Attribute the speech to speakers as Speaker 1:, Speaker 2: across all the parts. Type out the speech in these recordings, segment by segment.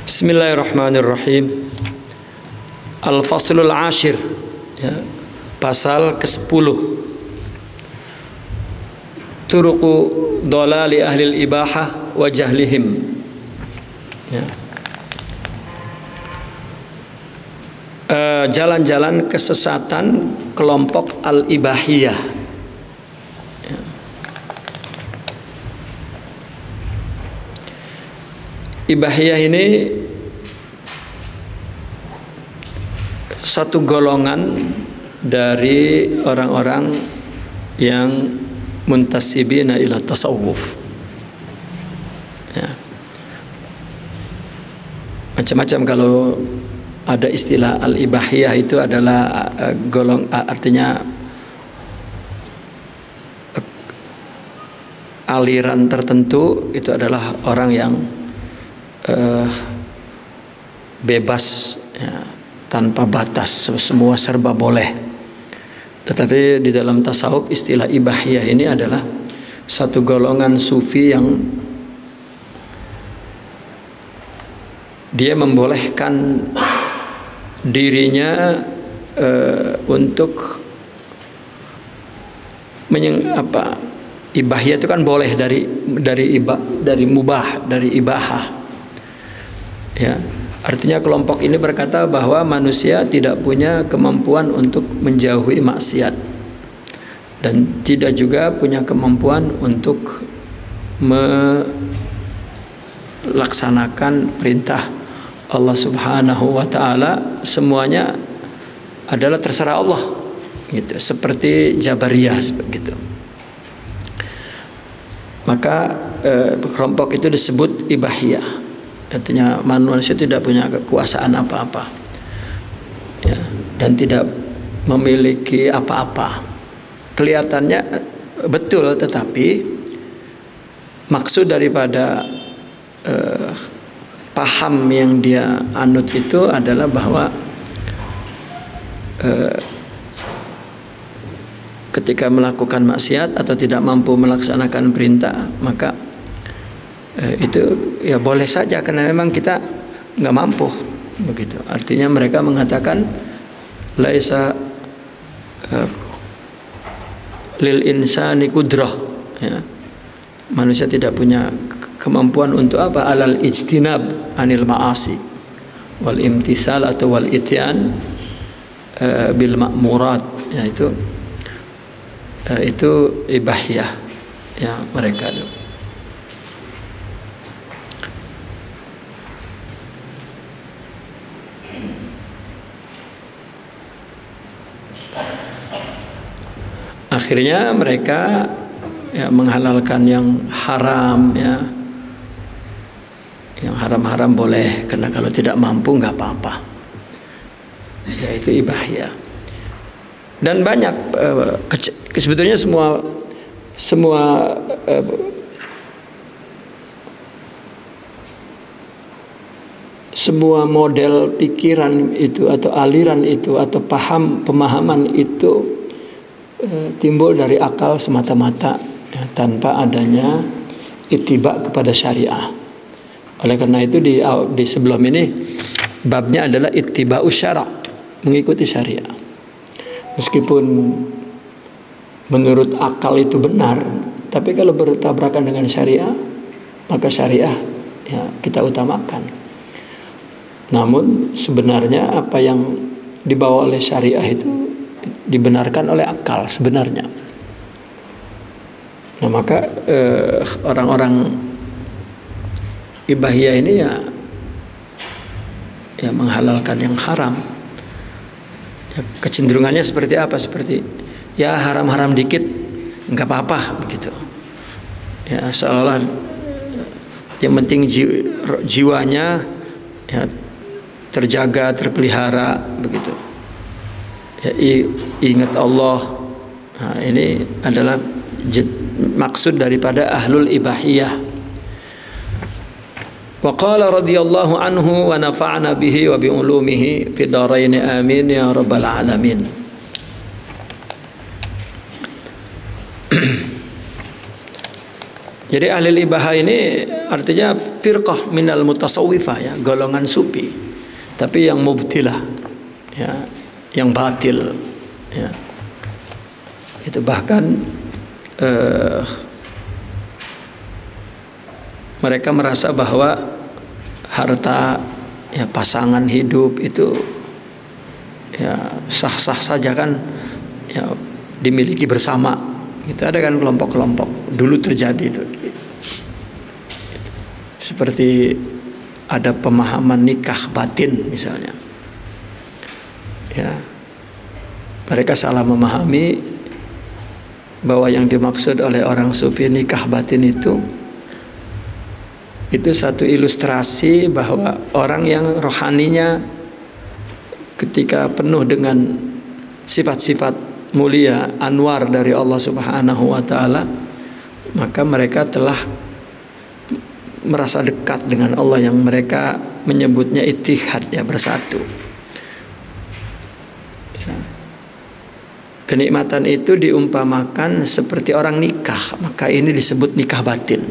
Speaker 1: Bismillahirrahmanirrahim. Al-Faslul Ashir, ya, pasal ke-10. Turuqu dolali ahlil ibahah wa jahlihim. Ya. Jalan-jalan kesesatan kelompok al-ibahiyah. Ya. Ibahiyah ini satu golongan dari orang-orang yang muntasibina ila tasawuf. Ya. Macam-macam kalau ada istilah al-ibahiyah itu adalah artinya aliran tertentu, itu adalah orang yang bebas, ya, tanpa batas, semua serba boleh. Tetapi di dalam tasawuf istilah ibahiyah ini adalah satu golongan sufi yang dia membolehkan dirinya untuk ibahiyah itu kan boleh dari mubah, dari ibahah, ya. Artinya kelompok ini berkata bahwa manusia tidak punya kemampuan untuk menjauhi maksiat dan tidak juga punya kemampuan untuk melaksanakan perintah Allah Subhanahu wa taala. Semuanya adalah terserah Allah, gitu. Seperti Jabariyah begitu. Maka kelompok itu disebut ibahiyah. Artinya manusia tidak punya kekuasaan apa-apa, ya, dan tidak memiliki apa-apa. Kelihatannya betul, tetapi maksud daripada paham yang dia anut itu adalah bahwa ketika melakukan maksiat atau tidak mampu melaksanakan perintah, maka itu ya boleh saja, karena memang kita nggak mampu, begitu. Artinya mereka mengatakan laisa lil insani kudrah, ya. Manusia tidak punya kemampuan untuk apa? Alal ijtinab anil ma'asi wal imtisal atau wal ityan bil ma'murat, ya, itu ibahiyah, ya, mereka itu. Akhirnya mereka, ya, menghalalkan yang haram, ya. Yang haram-haram boleh, karena kalau tidak mampu nggak apa-apa. Ya, itu ibahiyah. Dan banyak sebetulnya semua model pikiran itu atau aliran itu atau pemahaman itu timbul dari akal semata-mata, ya, tanpa adanya ittiba kepada syariah. Oleh karena itu di sebelum ini babnya adalah ittiba'us syara', mengikuti syariah. Meskipun menurut akal itu benar, tapi kalau bertabrakan dengan syariah, maka syariah, ya, kita utamakan. Namun sebenarnya apa yang dibawa oleh syariah itu dibenarkan oleh akal sebenarnya. Nah, maka orang-orang ibahiyah ini ya menghalalkan yang haram. Ya, kecenderungannya seperti apa? Seperti ya haram-haram dikit nggak apa-apa, begitu. Ya, seolah-olah yang penting jiwanya, ya, terjaga, terpelihara, begitu. Ya, ingat Allah. Nah, ini adalah maksud daripada ahlul ibahiyah. Wa qala radhiyallahu anhu wa nafa'ana bihi wa bi ulumihi fid dharain amin ya rabbal alamin. Jadi ahli ibahah ini artinya firqah minal mutasawwifah, ya, golongan sufi. Tapi yang mubtilah, ya, yang batil, ya. Itu bahkan mereka merasa bahwa harta, ya, pasangan hidup itu, ya, sah-sah saja kan, ya, dimiliki bersama. Itu ada kan kelompok-kelompok dulu terjadi itu. Seperti ada pemahaman nikah batin misalnya. Ya. Mereka salah memahami bahwa yang dimaksud oleh orang sufi nikah batin itu satu ilustrasi bahwa orang yang rohaninya ketika penuh dengan sifat-sifat mulia, anwar dari Allah Subhanahu wa taala, maka mereka telah merasa dekat dengan Allah yang mereka menyebutnya ittihad, ya, bersatu. Ya. Kenikmatan itu diumpamakan seperti orang nikah, maka ini disebut nikah batin.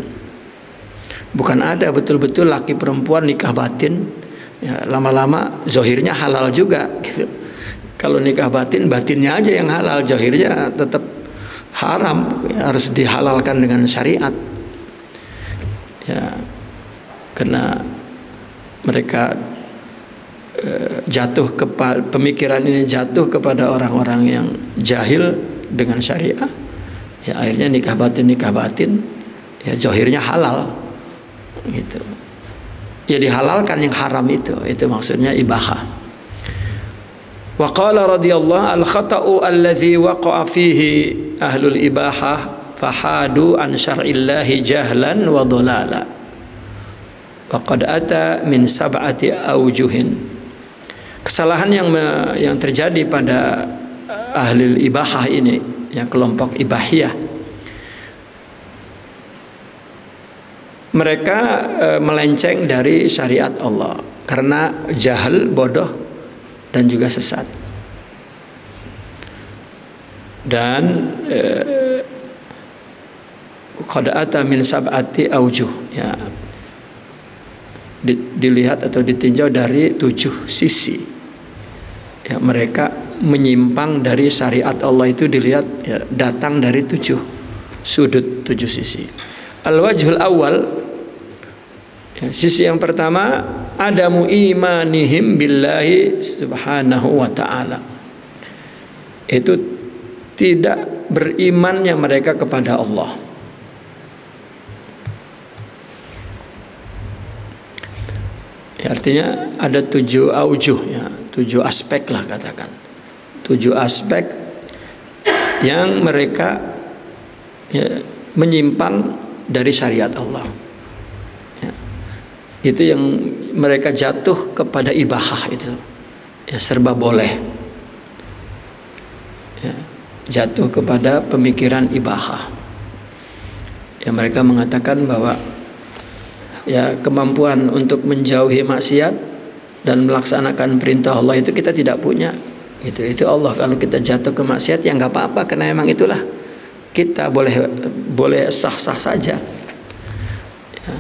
Speaker 1: Bukan ada betul-betul laki perempuan nikah batin, ya, lama-lama zohirnya halal juga gitu. Kalau nikah batin, batinnya aja yang halal, zohirnya tetap haram, ya, harus dihalalkan dengan syariat. Ya, karena mereka jatuh kepada pemikiran ini, jatuh kepada orang-orang yang jahil dengan syariah. Ya, akhirnya nikah batin, ya, zohirnya halal, gitu. Ya, dihalalkan yang haram itu maksudnya ibahah. Wa qala radhiyallahu al-khata'u alladhi waqa'a fihi ahlul ibahah fahadu an syar'illahi jahlan wa dhalala wa qad ata min sab'ati aujuhin. Kesalahan yang terjadi pada ahli ibahah ini, yang kelompok ibahiyah, mereka melenceng dari syariat Allah karena jahil, bodoh, dan juga sesat. Dan qad ata min sab'ati aujuh, ya, dilihat atau ditinjau dari 7 sisi. Ya, mereka menyimpang dari syariat Allah itu dilihat, ya, datang dari 7 sudut, 7 sisi. Al-wajhul awal, ya, sisi yang pertama, adamu imanihim billahi subhanahu wa ta'ala. Itu tidak berimannya mereka kepada Allah. Ya, artinya ada 7 aujuh, ya, 7 aspek lah katakan. 7 aspek yang mereka, ya, menyimpang dari syariat Allah. Ya. Itu yang mereka jatuh kepada ibahah itu. Ya, serba boleh. Ya, jatuh kepada pemikiran ibahah. Ya, mereka mengatakan bahwa, ya, kemampuan untuk menjauhi maksiat dan melaksanakan perintah Allah itu kita tidak punya. Itu Allah. Kalau kita jatuh ke maksiat, ya nggak apa-apa, karena memang itulah kita boleh sah-sah saja. Ya.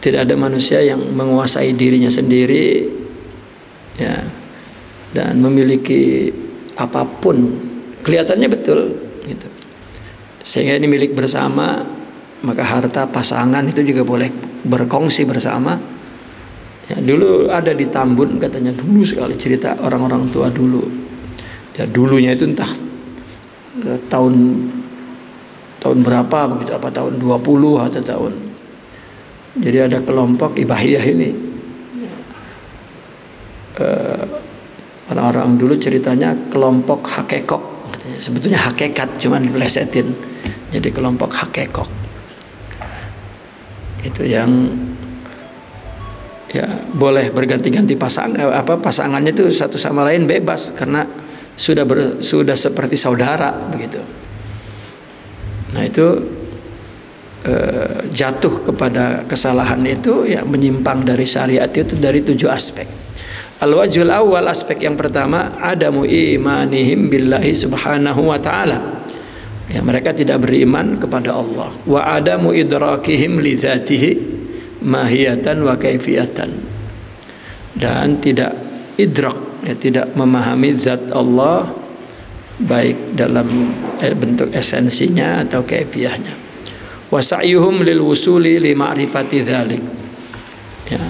Speaker 1: Tidak ada manusia yang menguasai dirinya sendiri, ya, dan memiliki apapun. Kelihatannya betul, gitu. Sehingga ini milik bersama, maka harta pasangan itu juga boleh berkongsi bersama. Ya, dulu ada di Tambun, katanya dulu sekali cerita orang-orang tua dulu. Ya, dulunya itu entah tahun berapa begitu, apa tahun 20 atau tahun. Jadi ada kelompok ibahiyah ini. Orang-orang dulu ceritanya kelompok hakekok. Sebetulnya hakekat, cuman dipelesetin. Jadi kelompok hakekok. Itu yang, ya, boleh berganti-ganti pasangannya itu satu sama lain bebas karena sudah seperti saudara begitu. Nah, itu jatuh kepada kesalahan itu, ya, menyimpang dari syariat itu dari 7 aspek. Al-wajhul awal, aspek yang pertama, adamu imanihim billahi subhanahu wa ta'ala. Ya, mereka tidak beriman kepada Allah. Wa adamu idrakihim li dzatihi mahiyatan wa kaifiyatan. Dan tidak idrak, ya, tidak memahami zat Allah baik dalam bentuk esensinya atau kaifiyahnya. Wa sa'yuhum lil wusuli li ma'rifati dzalik. Ya.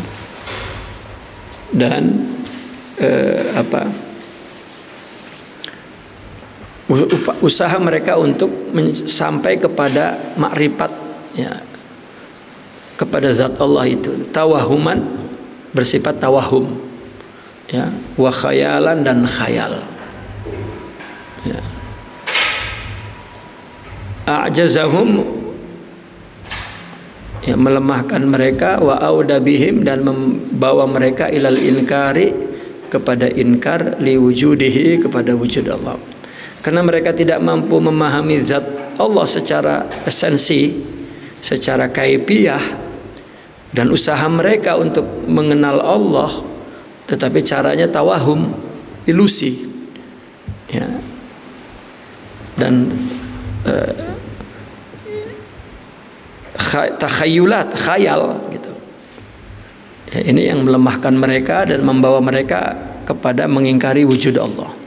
Speaker 1: Dan usaha mereka untuk sampai kepada makrifat, ya, kepada zat Allah itu, tawahuman, bersifat tawahum, ya, wa khayalan, dan khayal, ya. A'jazahum, ya, melemahkan mereka, wa audabihim, dan membawa mereka ilal inkari, kepada inkar, li wujudihi, kepada wujud Allah. Karena mereka tidak mampu memahami zat Allah secara esensi, secara kaifiyah, dan usaha mereka untuk mengenal Allah, tetapi caranya tawahum, ilusi, ya, dan takhayulat, khayal, gitu. Ya, ini yang melemahkan mereka dan membawa mereka kepada mengingkari wujud Allah.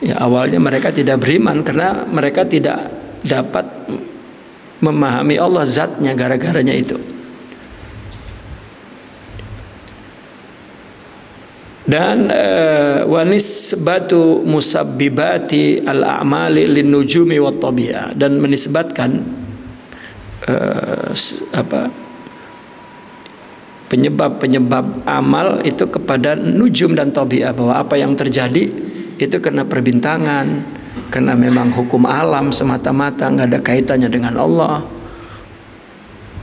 Speaker 1: Ya, awalnya mereka tidak beriman karena mereka tidak dapat memahami Allah zatnya, gara-garanya itu. Dan wanisbatu musabbibati al-a'mali lin-nujumi wat tabi'ah, dan menisbatkan penyebab-penyebab amal itu kepada nujum dan tabi'ah, bahwa apa yang terjadi itu karena perbintangan, karena memang hukum alam semata-mata, nggak ada kaitannya dengan Allah,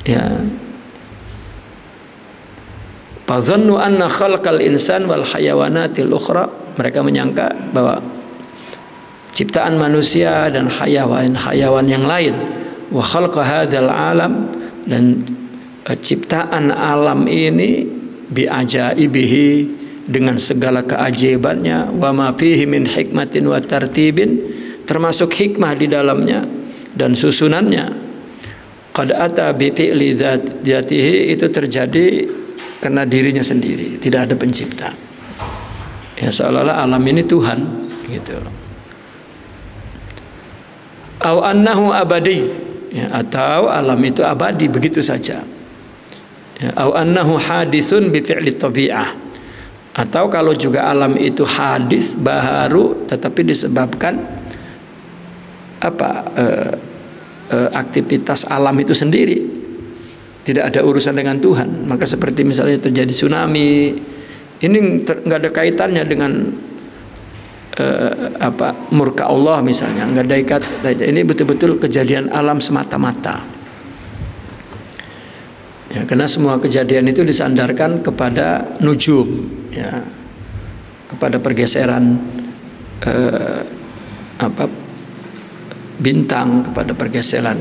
Speaker 1: ya. Fadhannu anna khalqal insan wal hayawanatil ukhra, mereka menyangka bahwa ciptaan manusia dan hayawan yang lain, wa khalqa hadzal alam, dan ciptaan alam ini, bi ajaibihi, dengan segala keajaibannya, wa ma fihi min hikmatin wa tartibin, termasuk hikmah di dalamnya dan susunannya. Qad ata bi fi'li dzatihi, itu terjadi karena dirinya sendiri, tidak ada pencipta. Ya, seolah-olah alam ini Tuhan, gitu. Au annahu abadi, ya, atau alam itu abadi begitu saja. Ya, au annahu hadisun bi fi'li tabi'ah, atau kalau juga alam itu hadis, baharu, tetapi disebabkan aktivitas alam itu sendiri, tidak ada urusan dengan Tuhan. Maka seperti misalnya terjadi tsunami, ini nggak ada kaitannya dengan murka Allah misalnya, nggak ada kaitan. Ini betul-betul kejadian alam semata-mata. Ya, karena semua kejadian itu disandarkan kepada nujum, ya, kepada pergeseran bintang, kepada pergeseran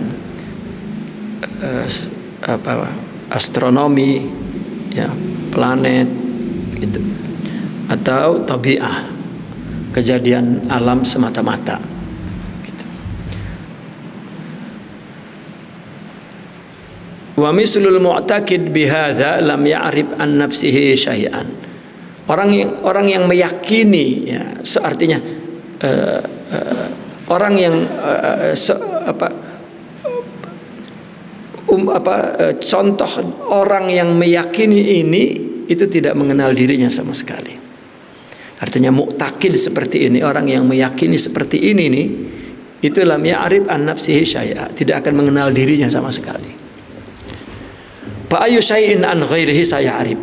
Speaker 1: astronomi, ya, planet, gitu, atau tabi'ah, kejadian alam semata-mata. Wa mislul mu'taqid bihadza lam ya'rif an nafsihi syai'an. Orang yang meyakini, ya, seartinya orang yang contoh orang yang meyakini ini itu tidak mengenal dirinya sama sekali. Artinya mu'taqid seperti ini, orang yang meyakini seperti ini nih, itu lam ya'rif an nafsihi syai'a, tidak akan mengenal dirinya sama sekali. Fa ayu syai'in an ghairihi saya'rif,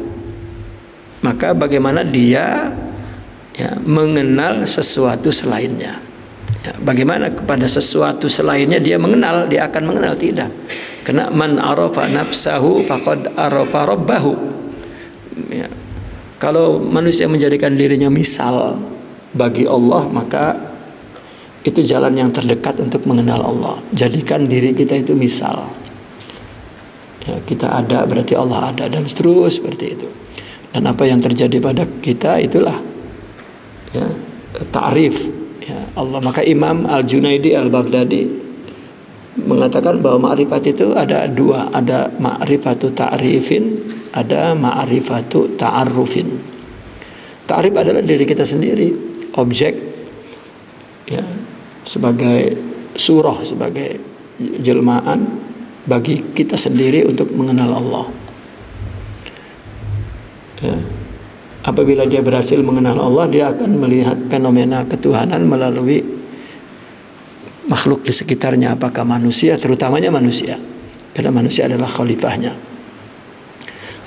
Speaker 1: maka bagaimana dia, ya, mengenal sesuatu selainnya, ya, bagaimana kepada sesuatu selainnya dia mengenal, dia akan mengenal? Tidak. Karena man arafa nafsahu faqad arafa rabbahu, ya. Kalau manusia menjadikan dirinya misal bagi Allah, maka itu jalan yang terdekat untuk mengenal Allah. Jadikan diri kita itu misal, ya, kita ada berarti Allah ada, dan terus seperti itu. Dan apa yang terjadi pada kita itulah, ya, ta'rif ya Allah. Maka Imam Al-Junaidi Al-Baghdadi mengatakan bahwa ma'rifat itu ada dua, ada ma'rifatu ta'rifin, ada ma'rifatu ta'arrufin. Ta'rif adalah diri kita sendiri, objek ya, sebagai surah, sebagai jelmaan bagi kita sendiri untuk mengenal Allah ya. Apabila dia berhasil mengenal Allah, dia akan melihat fenomena ketuhanan melalui makhluk di sekitarnya, apakah manusia, terutamanya manusia, karena manusia adalah khalifahnya,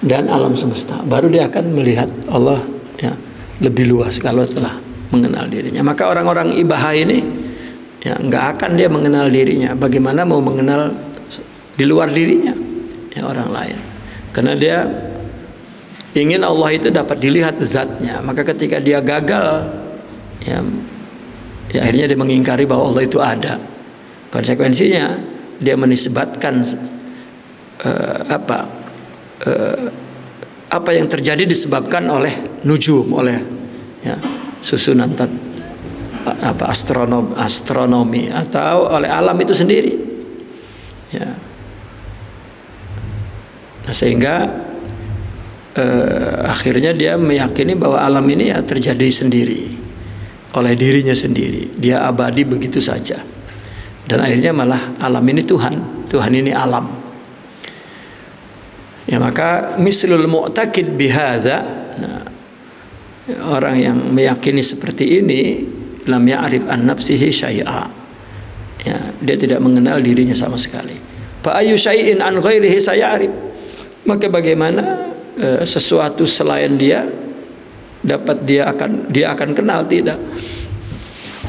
Speaker 1: dan alam semesta. Baru dia akan melihat Allah ya, lebih luas kalau telah mengenal dirinya. Maka orang-orang ibahah ini ya, nggak akan dia mengenal dirinya. Bagaimana mau mengenal di luar dirinya ya, orang lain? Karena dia ingin Allah itu dapat dilihat zatnya. Maka ketika dia gagal ya, akhirnya dia mengingkari bahwa Allah itu ada. Konsekuensinya dia menisbatkan apa yang terjadi disebabkan oleh nujum, oleh ya, susunan astronomi atau oleh alam itu sendiri ya. Nah, sehingga akhirnya dia meyakini bahwa alam ini ya terjadi sendiri oleh dirinya sendiri, dia abadi begitu saja, dan akhirnya malah alam ini Tuhan, Tuhan ini alam ya. Maka mislul mu'taqid bihadza, nah, orang yang meyakini seperti ini, lam ya'rif an nafsihi syai'a ya, dia tidak mengenal dirinya sama sekali. Fa ayyu syai'in an ghairihi sayarif, maka bagaimana sesuatu selain dia dapat dia akan kenal? Tidak.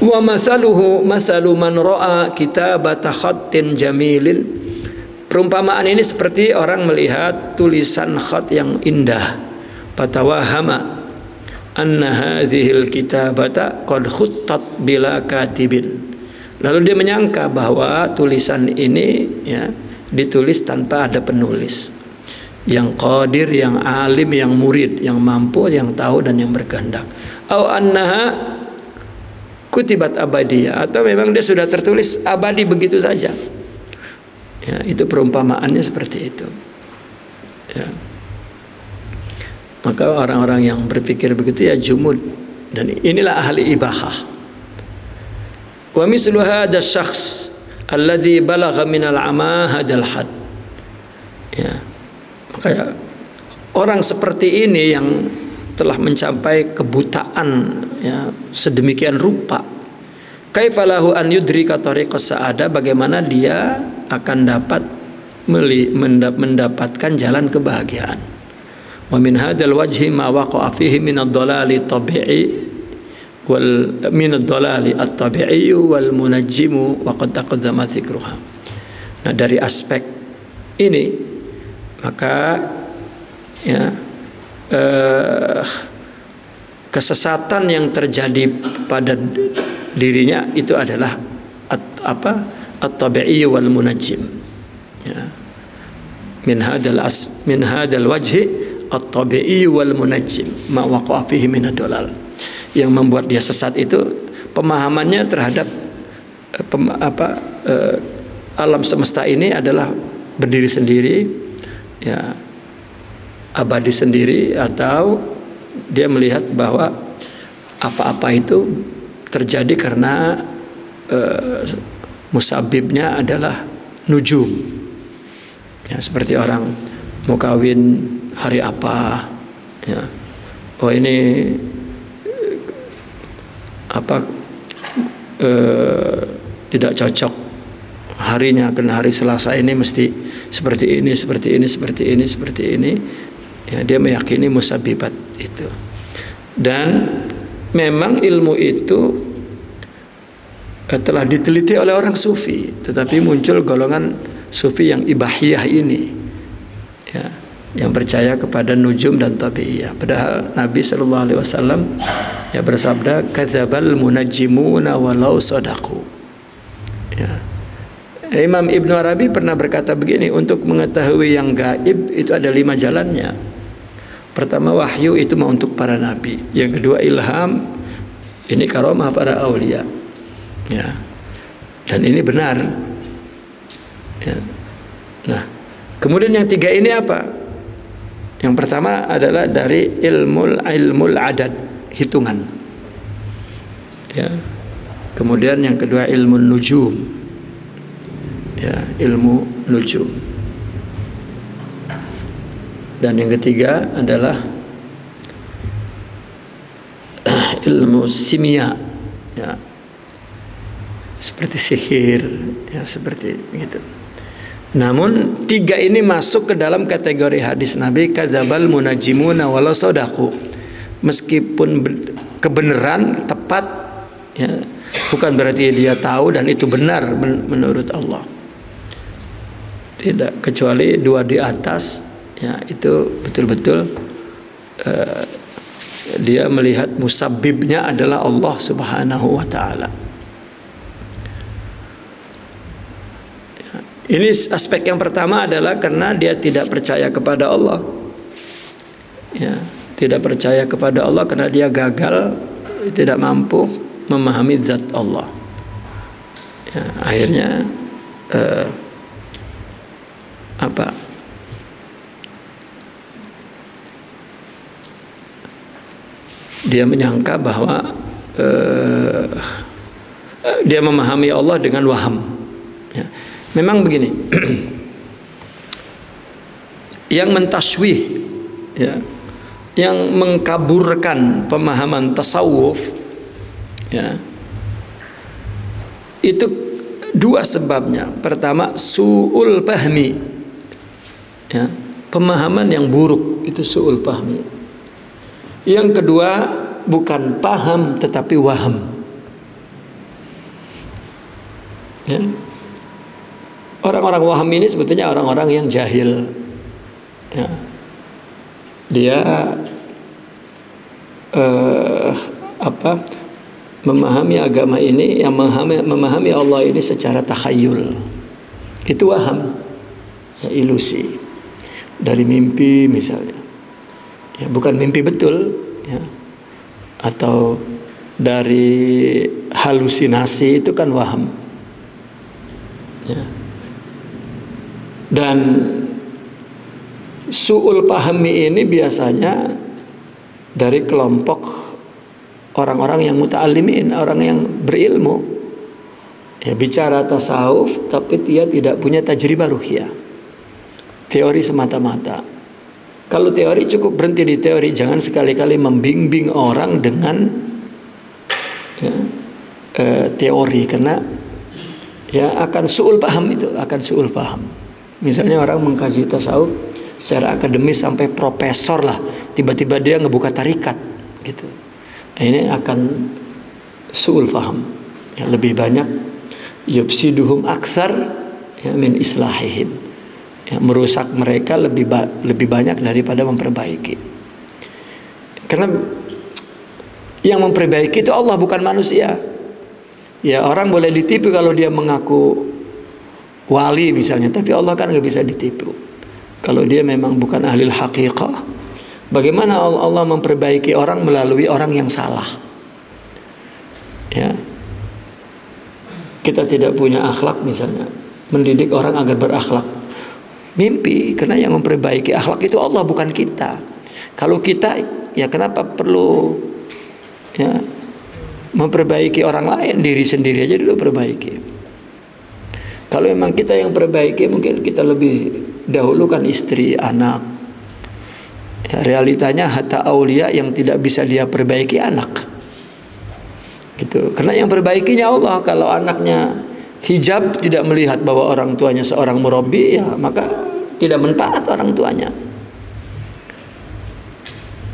Speaker 1: Wa masaluhu masalu man ra'a kitabata khattin jamilin, perumpamaan ini seperti orang melihat tulisan khat yang indah, fatawahama anna hadhil kitabata qad khuttat bila katibin, lalu dia menyangka bahwa tulisan ini ya, ditulis tanpa ada penulis yang qadir, yang alim, yang murid, yang mampu, yang tahu dan yang berkehendak. Au annaha kutibat abadiyah, atau memang dia sudah tertulis abadi begitu saja. Ya, itu perumpamaannya seperti itu. Ya. Maka orang-orang yang berpikir begitu ya jumud, dan inilah ahli ibahah. Wa mislu hadha syakhs alladhi balagha min al-ama hadal had. Ya. Maka orang seperti ini yang telah mencapai kebutaan ya, sedemikian rupa, kaifalahu an yudrika tariqas sa'ada, bagaimana dia akan dapat mendapatkan jalan kebahagiaan. Wa min hadzal wajhi ma waqa'a fihi min ad-dhalali tabi'i wal min ad-dhalali at-tabi'i wal munajjimu wa qad taqaddama dzikruha. Nah, dari aspek ini maka ya, kesesatan yang terjadi pada dirinya itu adalah at-tabi'i wal munajjim ya. min hadal wajhi at-tabi'i wal munajjim ma waqa'a fihi min ad-dalal, yang membuat dia sesat itu pemahamannya terhadap alam semesta ini adalah berdiri sendiri ya, abadi sendiri, atau dia melihat bahwa apa-apa itu terjadi karena musabibnya adalah nujum ya, seperti orang mau kawin hari apa ya, oh ini tidak cocok harinya, karena hari Selasa ini mesti seperti ini, seperti ini, seperti ini, seperti ini ya, dia meyakini musabibat itu. Dan memang ilmu itu telah diteliti oleh orang sufi, tetapi muncul golongan sufi yang ibahiyah ini ya, yang percaya kepada nujum dan tabi'iyah. Padahal Nabi SAW ya bersabda, kadzabal munajjimuna walau sadaqu ya. Imam Ibnu Arabi pernah berkata begini, untuk mengetahui yang gaib itu ada 5 jalannya. Pertama, wahyu, itu mau untuk para nabi. Yang kedua, ilham, Ini karomah para aulia. Ya. Dan ini benar. Ya. Nah, kemudian yang tiga ini apa? Yang pertama adalah dari ilmul adad, hitungan. Ya. Kemudian yang kedua ilmu nujum. Ya, ilmu nujum. Dan yang ketiga adalah ilmu simia. Ya. Seperti sihir, ya seperti gitu. Namun tiga ini masuk ke dalam kategori hadis Nabi kadzabal munajimuna walau sadaku. Meskipun kebenaran tepat, ya, bukan berarti dia tahu dan itu benar menurut Allah. Tidak, kecuali dua di atas, ya itu betul-betul dia melihat musabbibnya adalah Allah Subhanahu wa taala. Ini aspek yang pertama adalah karena dia tidak percaya kepada Allah. Ya, tidak percaya kepada Allah karena dia gagal, tidak mampu memahami zat Allah. Ya, akhirnya apa? Dia menyangka bahwa dia memahami Allah dengan waham. Ya. Memang begini, yang mentaswih, ya, yang mengkaburkan pemahaman tasawuf, ya, itu dua sebabnya. Pertama, su'ul fahmi, ya, pemahaman yang buruk itu su'ul fahmi. Yang kedua, bukan paham tetapi waham. Ya. Orang-orang waham ini sebetulnya orang-orang yang jahil. Ya. Dia memahami agama ini, yang memahami Allah ini secara takhayul. Itu waham, ya, ilusi dari mimpi misalnya. Ya, bukan mimpi betul, ya. Atau dari halusinasi, itu kan waham. Ya. Dan su'ul pahami ini biasanya dari kelompok orang-orang yang muta'allimin, orang yang berilmu, ya, bicara tasawuf tapi dia tidak punya tajribah ruhiyah, teori semata-mata. Kalau teori cukup berhenti di teori, jangan sekali-kali membimbing orang dengan, ya, teori, karena, ya, akan su'ul paham, itu akan su'ul paham. Misalnya orang mengkaji tasawuf secara akademis sampai profesor lah, tiba-tiba dia ngebuka tarikat gitu. Nah, ini akan su'ul faham, ya, lebih banyak yufsiduhum aksar, ya, min islahihim, ya, merusak mereka lebih banyak daripada memperbaiki. Karena yang memperbaiki itu Allah, bukan manusia. Ya, orang boleh ditipu kalau dia mengaku wali misalnya, tapi Allah kan nggak bisa ditipu. Kalau dia memang bukan ahli haqiqah, bagaimana Allah memperbaiki orang melalui orang yang salah? Ya, kita tidak punya akhlak misalnya, mendidik orang agar berakhlak, mimpi, karena yang memperbaiki akhlak itu Allah, bukan kita. Kalau kita, ya kenapa perlu, ya, memperbaiki orang lain? Diri sendiri aja dulu perbaiki. Kalau memang kita yang perbaiki, mungkin kita lebih dahulukan istri, anak. Ya, realitanya hatta aulia yang tidak bisa dia perbaiki anak. Gitu. Karena yang perbaikinya Allah. Kalau anaknya hijab, tidak melihat bahwa orang tuanya seorang murabbi, ya maka tidak manfaat orang tuanya.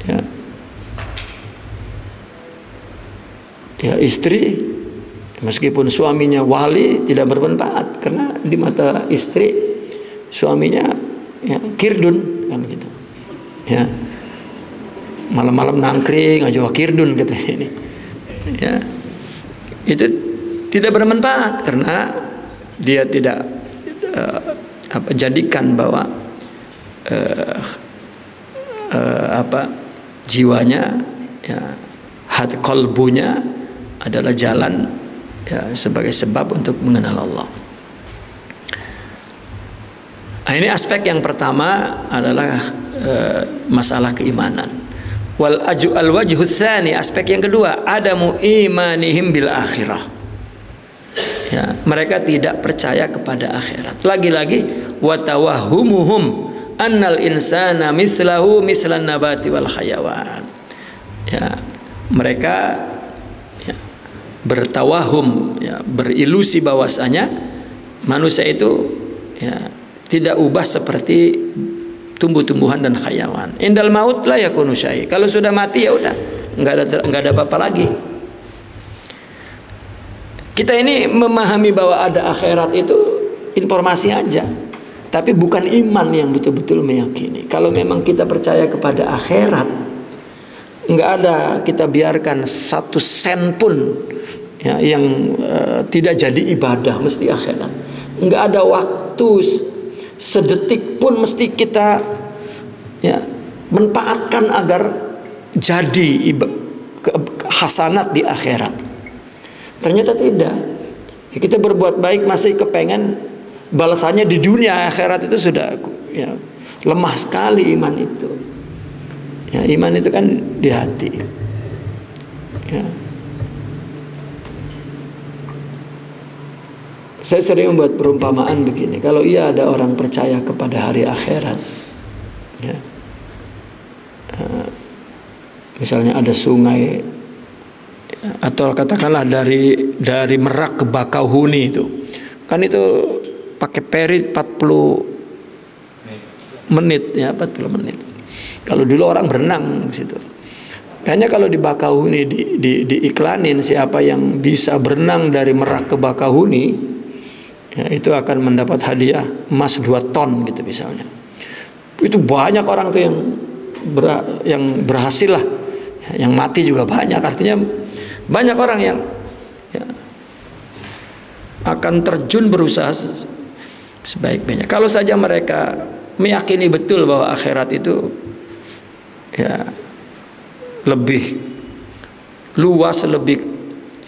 Speaker 1: Ya. Ya, istri meskipun suaminya wali tidak bermanfaat, karena di mata istri suaminya, ya, kirdun kan gitu. Ya. Malam-malam nangkring aja kirdun katanya ini. Ya. Itu tidak bermanfaat karena dia tidak jadikan bahwa jiwanya, ya, hati kolbunya adalah jalan ya, sebagai sebab untuk mengenal Allah. Nah, ini aspek yang pertama adalah masalah keimanan. Al wajhu tsani, aspek yang kedua, adamu imanihim bil akhirah. Ya, mereka tidak percaya kepada akhirat. Lagi-lagi wa tawahhumuhum annal insana mislahu mislan nabati wal hayawan. Ya, mereka ya, bertawahum, ya, berilusi bahwasanya manusia itu ya, tidak ubah seperti tumbuh-tumbuhan dan hayawan. Indal maut la yakunu syai'. Kalau sudah mati ya udah, enggak ada apa-apa lagi. Kita ini memahami bahwa ada akhirat itu informasi aja, tapi bukan iman yang betul-betul meyakini. Kalau memang kita percaya kepada akhirat, enggak ada kita biarkan 1 sen pun ya, yang tidak jadi ibadah, mesti akhirat. Enggak ada waktu sedetik pun mesti kita ya, manfaatkan agar jadi hasanat di akhirat. Ternyata tidak. Ya, kita berbuat baik masih kepengen balasannya di dunia, akhirat itu sudah ya, lemah sekali iman itu. Ya, iman itu kan di hati. Ya. Saya sering membuat perumpamaan begini. Kalau ada orang percaya kepada hari akhirat, ya, misalnya ada sungai, ya, atau katakanlah dari Merak ke Bakauheni itu, kan itu pakai peri 40 menit, ya 40 menit. Kalau dulu orang berenang di situ. Kayaknya kalau di Bakauheni diiklanin siapa yang bisa berenang dari Merak ke Bakauheni, ya, itu akan mendapat hadiah emas 2 ton gitu misalnya. Itu banyak orang tuh yang berhasil lah, ya, yang mati juga banyak. Artinya banyak orang yang ya, akan terjun berusaha sebaik-baiknya. Kalau saja mereka meyakini betul bahwa akhirat itu ya lebih luas, lebih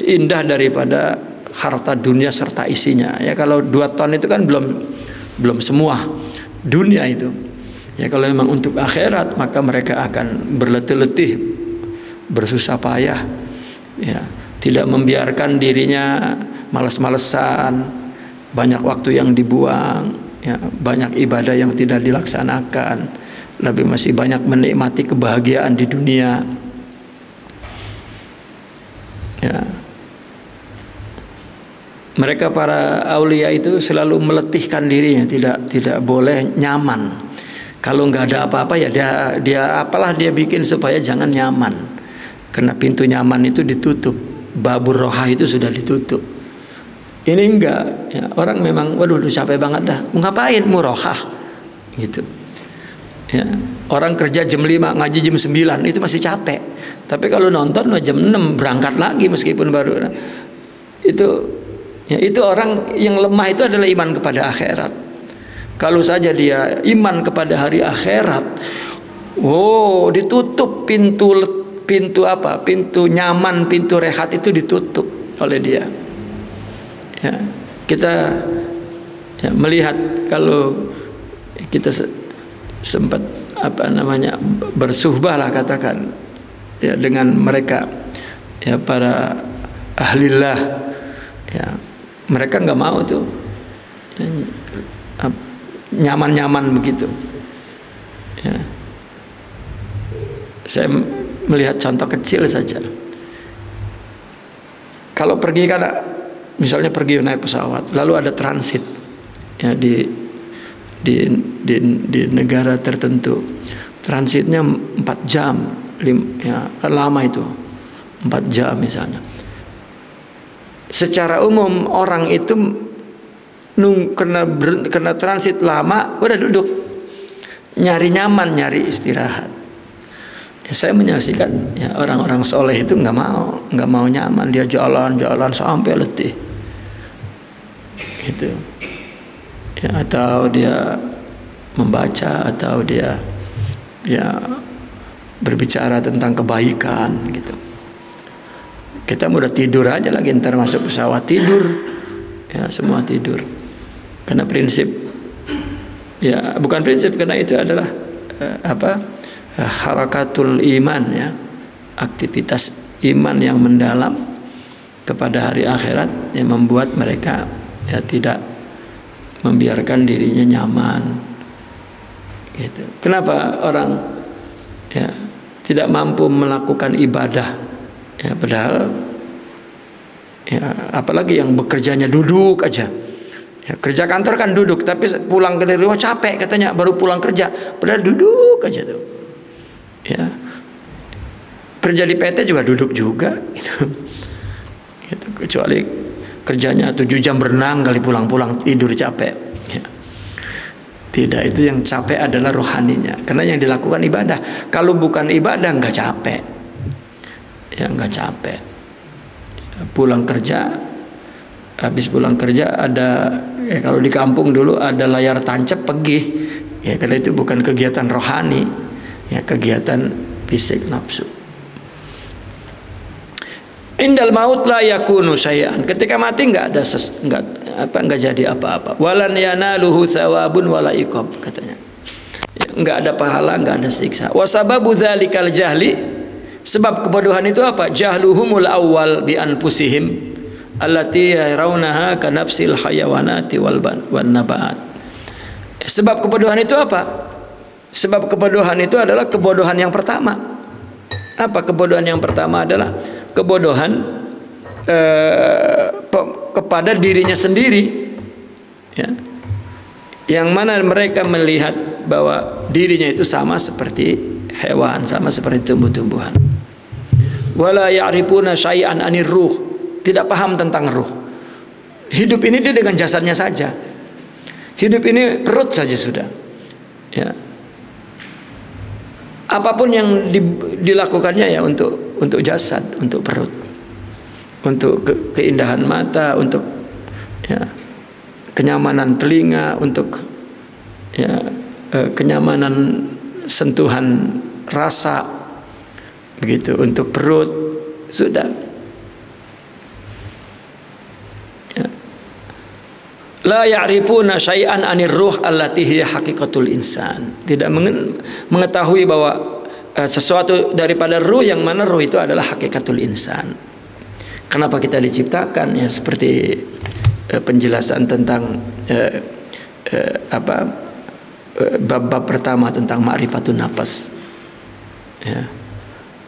Speaker 1: indah daripada harta dunia serta isinya. Ya kalau 2 ton itu kan belum semua dunia itu. Ya kalau memang untuk akhirat, maka mereka akan berletih-letih, bersusah payah, ya, tidak membiarkan dirinya malas-malesan, banyak waktu yang dibuang, ya, banyak ibadah yang tidak dilaksanakan, lebih masih banyak menikmati kebahagiaan di dunia. Ya. Mereka para aulia itu selalu meletihkan dirinya, tidak boleh nyaman. Kalau nggak ada apa-apa ya dia apalah dia bikin supaya jangan nyaman. Karena pintu nyaman itu ditutup, babur roha itu sudah ditutup. Ini enggak, ya, orang memang waduh capek banget dah. Mau ngapain? Mau rohah gitu. Ya, orang kerja jam 5 ngaji jam 9 itu masih capek. Tapi kalau nonton jam 6 berangkat lagi meskipun baru. Ya, itu orang yang lemah itu adalah iman kepada akhirat. Kalau saja dia iman kepada hari akhirat, ditutup pintu apa? Pintu nyaman, pintu rehat itu ditutup oleh dia. Ya, kita ya, melihat kalau kita sempat bersuhbah lah katakan ya dengan mereka ya para ahlillah ya. Mereka nggak mau tuh nyaman-nyaman begitu. Ya. Saya melihat contoh kecil saja. Kalau pergi kan, misalnya pergi naik pesawat, lalu ada transit ya di negara tertentu. Transitnya 4 jam, ya kan lama itu, 4 jam misalnya. Secara umum orang itu kena transit lama udah duduk, nyari nyaman, nyari istirahat. Ya, saya menyaksikan ya, orang-orang soleh itu nggak mau nyaman, dia jalan sampai letih gitu ya, atau dia membaca atau dia ya berbicara tentang kebaikan gitu. Kita udah tidur aja lagi, ntar masuk pesawat tidur, ya semua tidur. Karena prinsip, ya bukan prinsip, karena itu adalah harakatul iman, ya, aktivitas iman yang mendalam kepada hari akhirat yang membuat mereka ya tidak membiarkan dirinya nyaman. Gitu. Kenapa orang ya tidak mampu melakukan ibadah? Ya, padahal ya, apalagi yang bekerjanya duduk aja. Ya, kerja kantor kan duduk, tapi pulang ke rumah capek katanya, baru pulang kerja, padahal duduk aja tuh. Ya. Kerja di PT juga duduk juga gitu. Gitu. Kecuali kerjanya 7 jam berenang kali, pulang-pulang tidur capek. Ya. Tidak, itu yang capek adalah rohaninya. Karena yang dilakukan ibadah. Kalau bukan ibadah nggak capek. Ya nggak capek. Ya, pulang kerja, habis pulang kerja ada, ya kalau di kampung dulu ada layar tancap pergi. Ya karena itu bukan kegiatan rohani, ya kegiatan fisik nafsu. Indal maut la yakunu syai'an. Ketika mati enggak jadi apa-apa. Walan yanaluhu thawabun wala iqab, katanya. Ya, enggak ada pahala, enggak ada siksa. Wa sababu dzalikal jahli, sebab kebodohan itu apa? Jahluhumul awwal bi anfusihim allati yarawnaha ka nafsil hayawanati wal nabaat. Sebab kebodohan itu apa? Sebab kebodohan itu adalah kebodohan yang pertama. Apa kebodohan yang pertama? Adalah kebodohan kepada dirinya sendiri, ya, yang mana mereka melihat bahwa dirinya itu sama seperti hewan, sama seperti tumbuh-tumbuhan. Wala ya'rifuna syai'an anir ruh, tidak paham tentang ruh. Hidup ini dia dengan jasadnya saja, hidup ini perut saja sudah, ya. Apapun yang dilakukannya ya untuk jasad, untuk perut, untuk keindahan mata, untuk ya, kenyamanan telinga, untuk ya, kenyamanan sentuhan rasa, begitu, untuk perut sudah. Ya. La ya'rifuna syai'an anir ruh allati hiya haqiqatul insan. Tidak mengetahui bahwa sesuatu daripada ruh, yang mana ruh itu adalah hakikatul insan. Kenapa kita diciptakan? Ya seperti penjelasan tentang bab pertama tentang ma'rifatun nafas. Ya.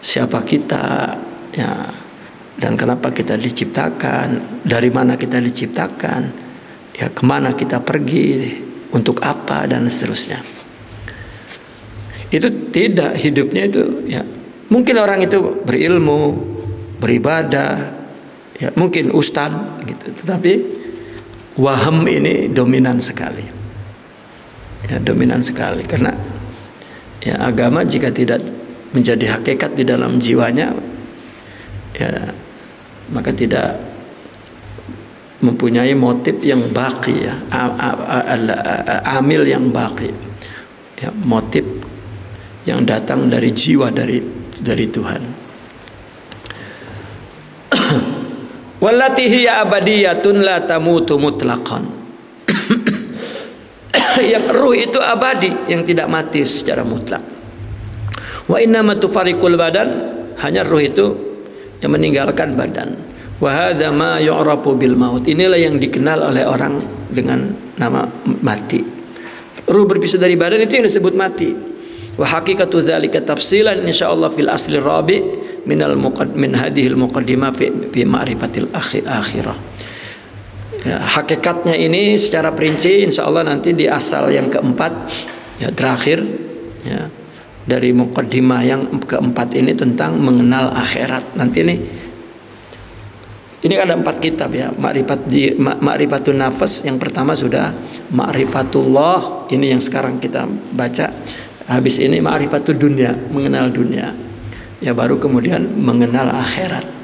Speaker 1: Siapa kita? Ya. Dan kenapa kita diciptakan? Dari mana kita diciptakan? Ya, kemana kita pergi, untuk apa, dan seterusnya. Itu tidak, hidupnya itu ya, mungkin orang itu berilmu, beribadah, ya, mungkin ustadz gitu, tetapi waham ini dominan sekali, ya, dominan sekali. Karena ya, agama jika tidak menjadi hakikat di dalam jiwanya, ya, maka tidak mempunyai motif yang baqi, ya, amil yang baqi, ya, motif yang datang dari jiwa, dari Tuhan. Wallati hiya abadiyatun la tamutu mutlaqan. Yang ruh itu abadi, yang tidak mati secara mutlak. Wa innama tufariqul badan, hanya ruh itu yang meninggalkan badan. Wa hadza ma yu'rafu bil maut. Inilah yang dikenal oleh orang dengan nama mati. Ruh berpisah dari badan itu yang disebut mati. Wa haqiqatu dzalika tafsilan insyaallah fil asli rabi min hadhil muqaddimah fi ma'rifatil akhirah. Ya, hakikatnya ini secara perinci insyaallah nanti di asal yang keempat, ya, terakhir, ya, dari muqaddimah yang keempat ini tentang mengenal akhirat. Nanti ini ada 4 kitab, ya. Ma'rifatun nafas yang pertama sudah, ma'rifatullah ini yang sekarang kita baca. Habis ini ma'rifatud dunya, mengenal dunia. Ya, baru kemudian mengenal akhirat.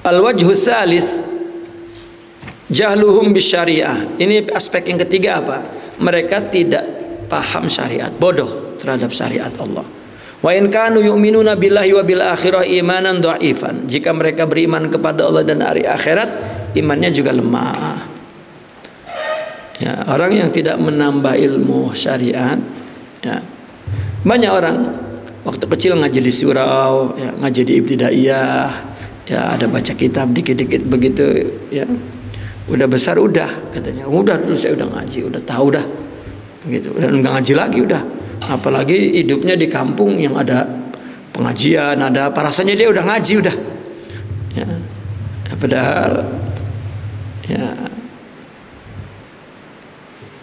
Speaker 1: Al-wajhu tsalis jahluhum bisyariah. Ini aspek yang ketiga apa? Mereka tidak paham syariat, bodoh terhadap syariat Allah. Wa in kanu yu'minuna billahi wa bil akhirah imanan dha'ifan. Jika mereka beriman kepada Allah dan hari akhirat, imannya juga lemah. Ya, orang yang tidak menambah ilmu syariat, ya. Banyak orang waktu kecil ngaji di surau, ya, ngaji di ibtidaiyah, ya, ada baca kitab dikit-dikit begitu, ya. Udah besar udah katanya, udah dulu saya udah ngaji, udah tahu dah, gitu. Udah enggak ngaji lagi udah. Apalagi hidupnya di kampung yang ada pengajian, ada apa, rasanya dia udah ngaji udah. Ya. Padahal ya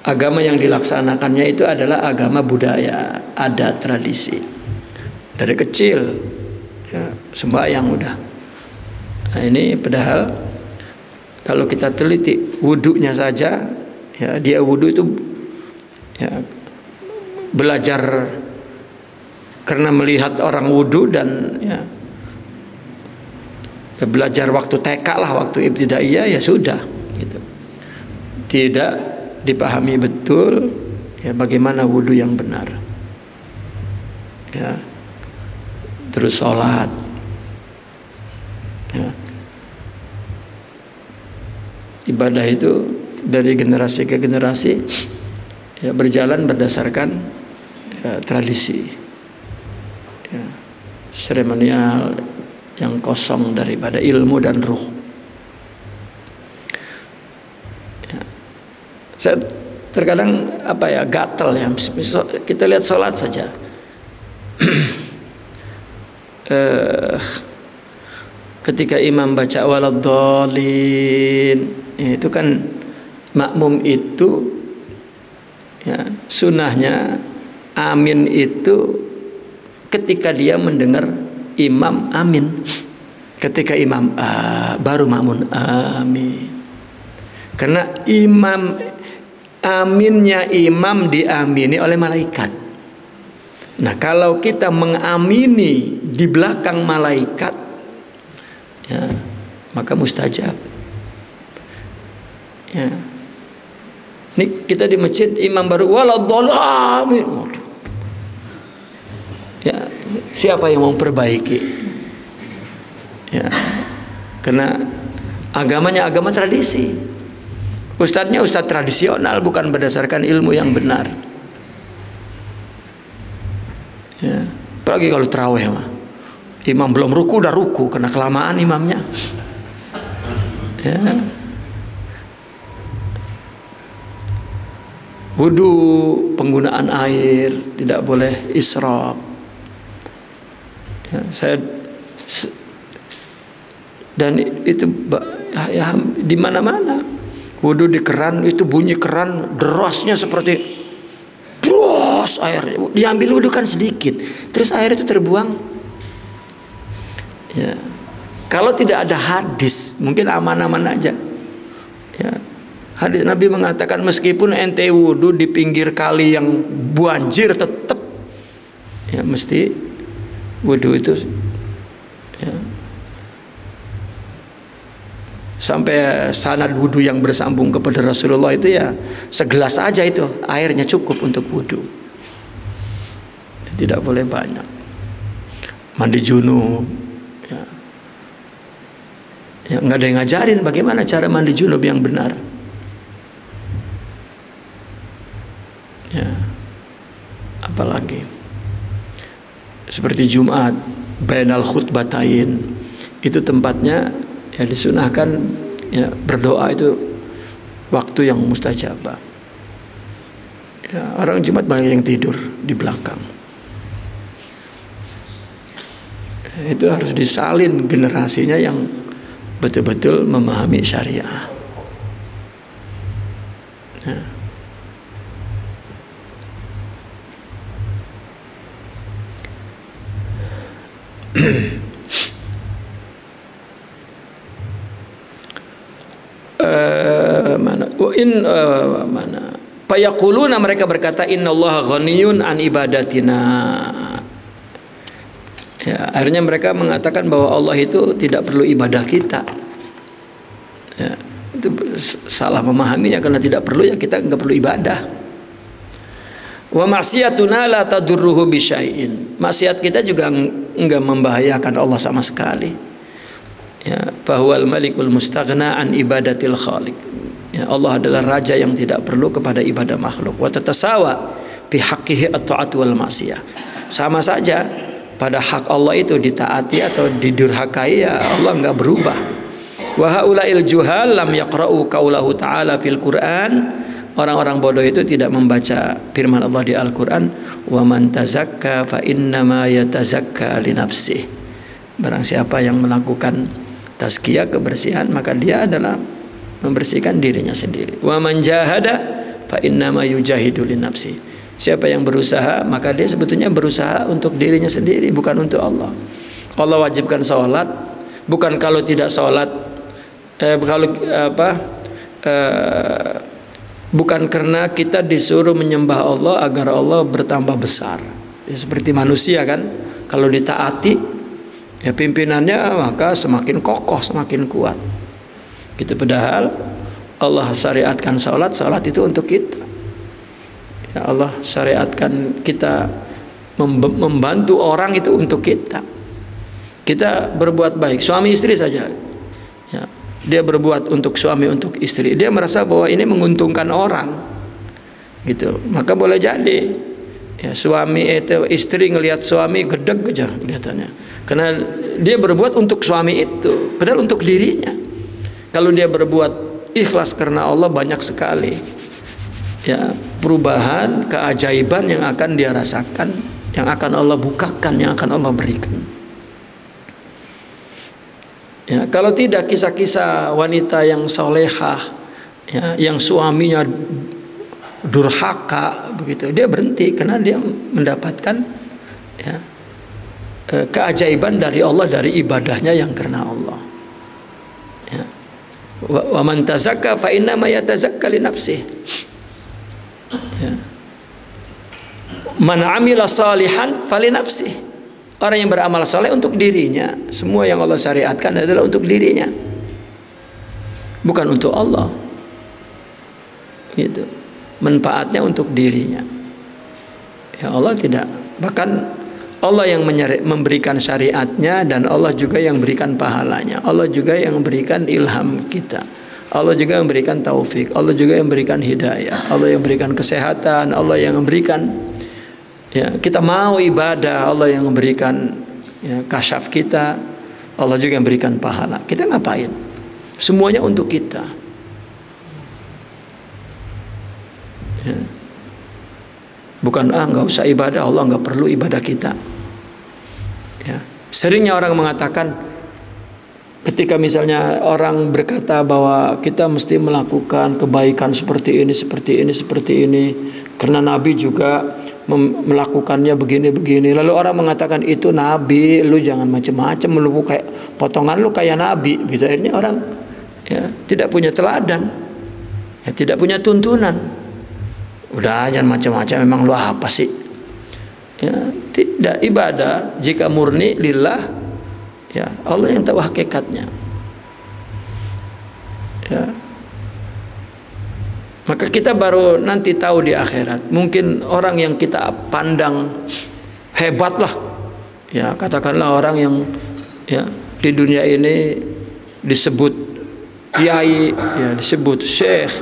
Speaker 1: agama yang dilaksanakannya itu adalah agama budaya, adat, tradisi. Dari kecil ya, sembahyang udah. Nah, ini padahal kalau kita teliti wudunya saja, ya, dia wudu itu ya, belajar karena melihat orang wudu dan ya, belajar waktu TK lah, waktu ibtidaiyah, ya sudah gitu. Tidak dipahami betul ya bagaimana wudu yang benar, ya, terus sholat, ya. Ibadah itu dari generasi ke generasi ya berjalan berdasarkan ya, tradisi, ya, seremonial yang kosong daripada ilmu dan ruh. Saya terkadang apa ya, gatal ya, kita lihat sholat saja. Ketika imam baca waladhdallin, itu kan makmum itu ya, sunnahnya amin itu ketika dia mendengar imam amin. Ketika imam baru makmum amin. Karena aminnya imam diamini oleh malaikat. Nah, kalau kita mengamini di belakang malaikat, ya, maka mustajab. Ya. Ini kita di masjid imam baru waladhdallin. Ya, siapa yang mau perbaiki? Ya. Karena agamanya agama tradisi. Ustadznya ustadz tradisional, bukan berdasarkan ilmu yang benar. Ya. Apalagi kalau tarawih mah, imam belum ruku udah ruku karena kelamaan imamnya. Ya. Wudu, penggunaan air tidak boleh israf. Ya, dan itu ya, di mana-mana. Wudu di keran itu bunyi keran derasnya seperti bros air. Diambil wudu kan sedikit, terus air itu terbuang. Ya. Kalau tidak ada hadis, mungkin aman-aman aja. Ya. Hadis Nabi mengatakan meskipun ente wudu di pinggir kali yang banjir tetap ya mesti wudu itu ya. Sampai sanad wudu yang bersambung kepada Rasulullah itu ya segelas aja itu airnya cukup untuk wudu. Tidak boleh banyak. Mandi junub ya. Ya nggak ada yang ngajarin bagaimana cara mandi junub yang benar. Ya. Apalagi seperti Jumat bainal khutbatain itu tempatnya ya disunahkan ya berdoa itu waktu yang mustajabah. Ya, orang Jumat banyak yang tidur di belakang. Ya, itu harus disalin generasinya yang betul-betul memahami syariah. Ya. mana fayaquluna, mereka berkata innallaha ghaniyun an ibadatina. Ya, akhirnya mereka mengatakan bahwa Allah itu tidak perlu ibadah kita. Ya, itu salah memahaminya, karena tidak perlu ya kita nggak perlu ibadah. Wa maksiatuna la tadurruhu bisyai'in. Maksiat kita juga enggak membahayakan Allah sama sekali. Ya, bahwal malikul mustaghna an ibadatil khaliq. Ya, Allah adalah raja yang tidak perlu kepada ibadah makhluk. Wa tatasawa fi haqqihi at-ta'at wal maksiyah. Sama saja pada hak Allah itu ditaati atau didurhakai, ya Allah enggak berubah. Wa haula'il juhal lam yaqra'u qaulahu ta'ala fil Qur'an. Orang-orang bodoh itu tidak membaca firman Allah di Al-Qur'an, wa man tazakka fa innama yatazakka li nafsihi. Barang siapa yang melakukan tazkiyah, kebersihan, maka dia adalah membersihkan dirinya sendiri. Wa man jahada fa innama yujahidu li nafsihi. Siapa yang berusaha, maka dia sebetulnya berusaha untuk dirinya sendiri, bukan untuk Allah. Allah wajibkan sholat, bukan kalau tidak sholat, bukan karena kita disuruh menyembah Allah agar Allah bertambah besar. Ya, seperti manusia kan, kalau ditaati ya pimpinannya, maka semakin kokoh, semakin kuat. Gitu. Padahal Allah syariatkan sholat itu untuk kita. Ya, Allah syariatkan kita membantu orang itu untuk kita. Kita berbuat baik, suami istri saja. Ya, dia berbuat untuk suami, untuk istri, dia merasa bahwa ini menguntungkan orang, gitu. Maka boleh jadi ya, suami itu, istri ngelihat suami gedeg aja kelihatannya, karena dia berbuat untuk suami itu, padahal untuk dirinya. Kalau dia berbuat ikhlas karena Allah, banyak sekali ya perubahan, keajaiban yang akan dia rasakan, yang akan Allah bukakan, yang akan Allah berikan. Ya, kalau tidak kisah-kisah wanita yang solehah, ya, yang suaminya durhaka begitu, dia berhenti karena dia mendapatkan ya, keajaiban dari Allah, dari ibadahnya yang karena Allah. Ya. Wa man tazakka fa innama yatazakka li nafsihi. Ya. Man amila salihan fali nafsihi. Orang yang beramal saleh untuk dirinya. Semua yang Allah syariatkan adalah untuk dirinya, bukan untuk Allah. Gitu. Manfaatnya untuk dirinya. Ya, Allah tidak. Bahkan Allah yang memberikan syariatnya, dan Allah juga yang berikan pahalanya. Allah juga yang memberikan ilham kita. Allah juga yang memberikan taufik. Allah juga yang memberikan hidayah. Allah yang memberikan kesehatan. Allah yang memberikan ya, kita mau ibadah, Allah yang memberikan ya, kasyaf kita. Allah juga yang memberikan pahala. Kita ngapain? Semuanya untuk kita. Ya. Bukan nggak usah ibadah, Allah nggak perlu ibadah kita. Ya. Seringnya orang mengatakan, ketika misalnya orang berkata bahwa kita mesti melakukan kebaikan seperti ini, seperti ini, seperti ini, karena Nabi juga melakukannya begini-begini. Lalu orang mengatakan itu Nabi, lu jangan macam-macam, lu kayak potongan lu kayak Nabi gitu. Akhirnya orang ya tidak punya teladan, ya tidak punya tuntunan. Udah jangan macam-macam, memang lu apa sih? Ya, tidak. Ibadah jika murni lillah, ya Allah yang tahu hakikatnya. Ya. Maka kita baru nanti tahu di akhirat. Mungkin orang yang kita pandang hebat lah, ya katakanlah orang yang ya di dunia ini disebut kiai, ya disebut syekh,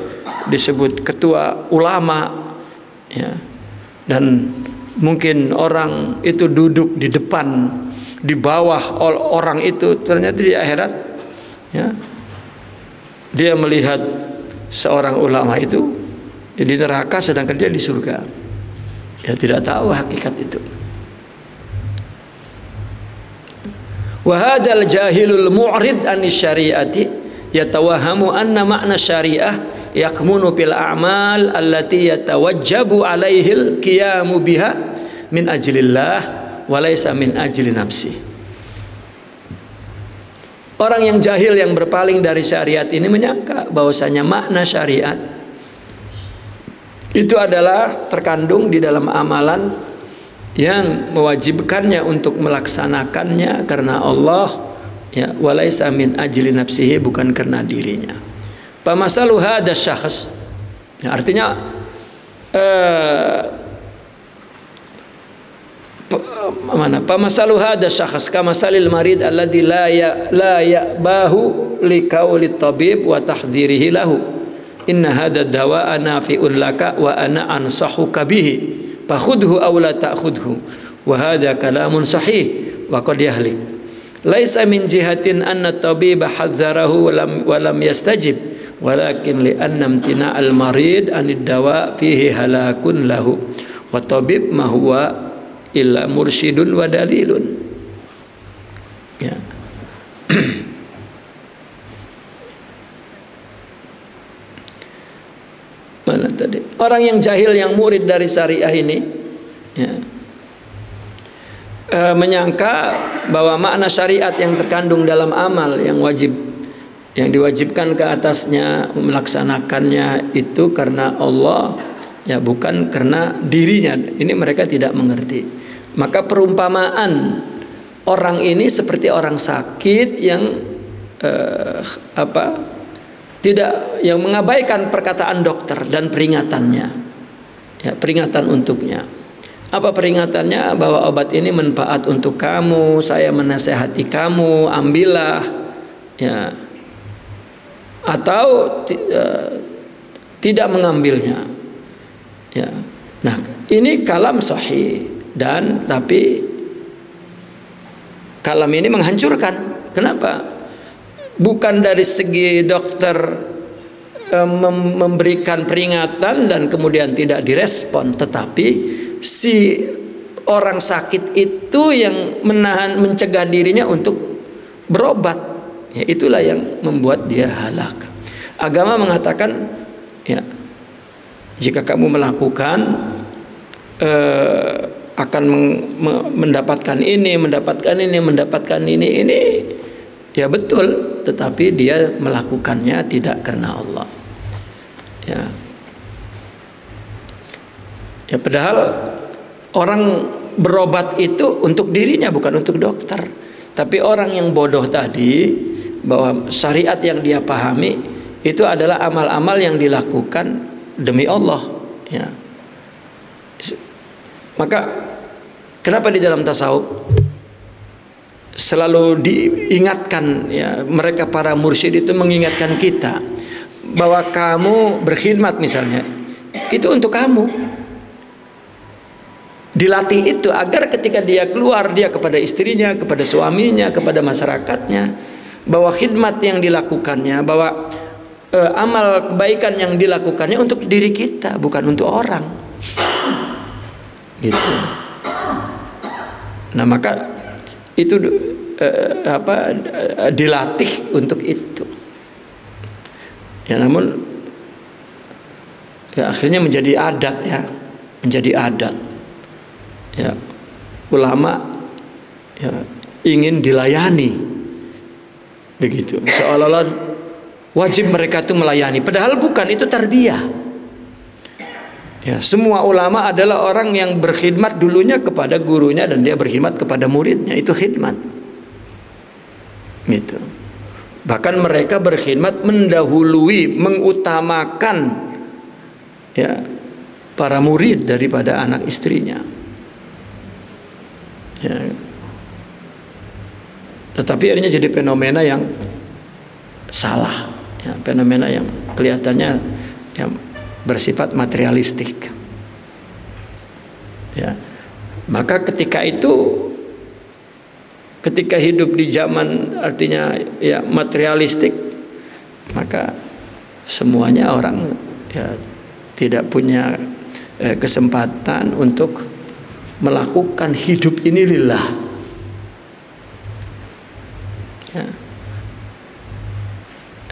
Speaker 1: disebut ketua ulama, ya, dan mungkin orang itu duduk di depan, di bawah orang itu, ternyata di akhirat ya dia melihat seorang ulama itu di neraka sedangkan dia di surga. Ya tidak tahu hakikat itu. Wa hadzal jahilul mu'rid anis syariati yatawahhamu anna ma'na syariah yakmunu fil a'mal allati yatawajjabu alaihil qiyamu biha min ajlillah wa laysa min ajli nafsi. Orang yang jahil, yang berpaling dari syariat ini menyangka bahwasanya makna syariat itu adalah terkandung di dalam amalan yang mewajibkannya untuk melaksanakannya karena Allah, ya, walaisa min ajli nafsihi, bukan karena dirinya. Pamasalu hadza syakhs, ya, artinya mana? Pamasalu hada syakhs kamasalil marid alladzi la ya'bahu liqaulit tabib wa tahdhirihi lahu. Inna hada dawa'a nafi'un laka wa ana ansahuka bihi. Fakhudhu aw la ta'khudhu. Wa hadha kalamun sahih wa qad yahlik. Laisa min jihatin anna tabiba hadzarahu wa lam yastajib, walakin li anna imtina'al marid anid dawa fihi halakun lahu. Wa tabib ma huwa illa mursyidun wa dalilun. Ya. Mana tadi? Orang yang jahil yang murid dari syariah ini, ya, menyangka bahwa makna syariat yang terkandung dalam amal yang wajib, yang diwajibkan ke atasnya melaksanakannya itu karena Allah, ya, bukan karena dirinya. Ini mereka tidak mengerti. Maka perumpamaan orang ini seperti orang sakit yang tidak, yang mengabaikan perkataan dokter dan peringatannya, ya, peringatan untuknya. Apa peringatannya? Bahwa obat ini manfaat untuk kamu, saya menasehati kamu, ambillah, ya, atau tidak mengambilnya, ya. Nah, ini kalam sahih. Dan tapi kalam ini menghancurkan. Kenapa? Bukan dari segi dokter memberikan peringatan dan kemudian tidak direspon, tetapi si orang sakit itu yang mencegah dirinya untuk berobat. Ya, itulah yang membuat dia halak. Agama mengatakan, ya, jika kamu melakukan akan mendapatkan ini, ya betul, tetapi dia melakukannya tidak karena Allah, ya. Ya, padahal orang berobat itu untuk dirinya, bukan untuk dokter. Tapi orang yang bodoh tadi, bahwa syariat yang dia pahami itu adalah amal-amal yang dilakukan demi Allah, ya. Maka kenapa di dalam tasawuf selalu diingatkan, ya, mereka para mursyid itu mengingatkan kita bahwa kamu berkhidmat misalnya itu untuk kamu, dilatih itu agar ketika dia keluar, dia kepada istrinya, kepada suaminya, kepada masyarakatnya, bahwa khidmat yang dilakukannya, bahwa amal kebaikan yang dilakukannya untuk diri kita, bukan untuk orang, gitu. Nah, maka itu dilatih untuk itu, ya. Namun ya akhirnya menjadi adat, ya, menjadi adat, ya. Ulama, ya, ingin dilayani begitu, seolah-olah wajib mereka itu melayani, padahal bukan. Itu tarbiyah. Ya, semua ulama adalah orang yang berkhidmat dulunya kepada gurunya dan dia berkhidmat kepada muridnya, itu khidmat. Gitu. Bahkan mereka berkhidmat mendahului, mengutamakan, ya, para murid daripada anak istrinya. Ya. Tetapi akhirnya jadi fenomena yang salah, ya, fenomena yang kelihatannya, ya, bersifat materialistik, ya. Maka ketika itu, ketika hidup di zaman artinya, ya, materialistik, maka semuanya orang, ya, tidak punya kesempatan untuk melakukan hidup ini lillah, ya.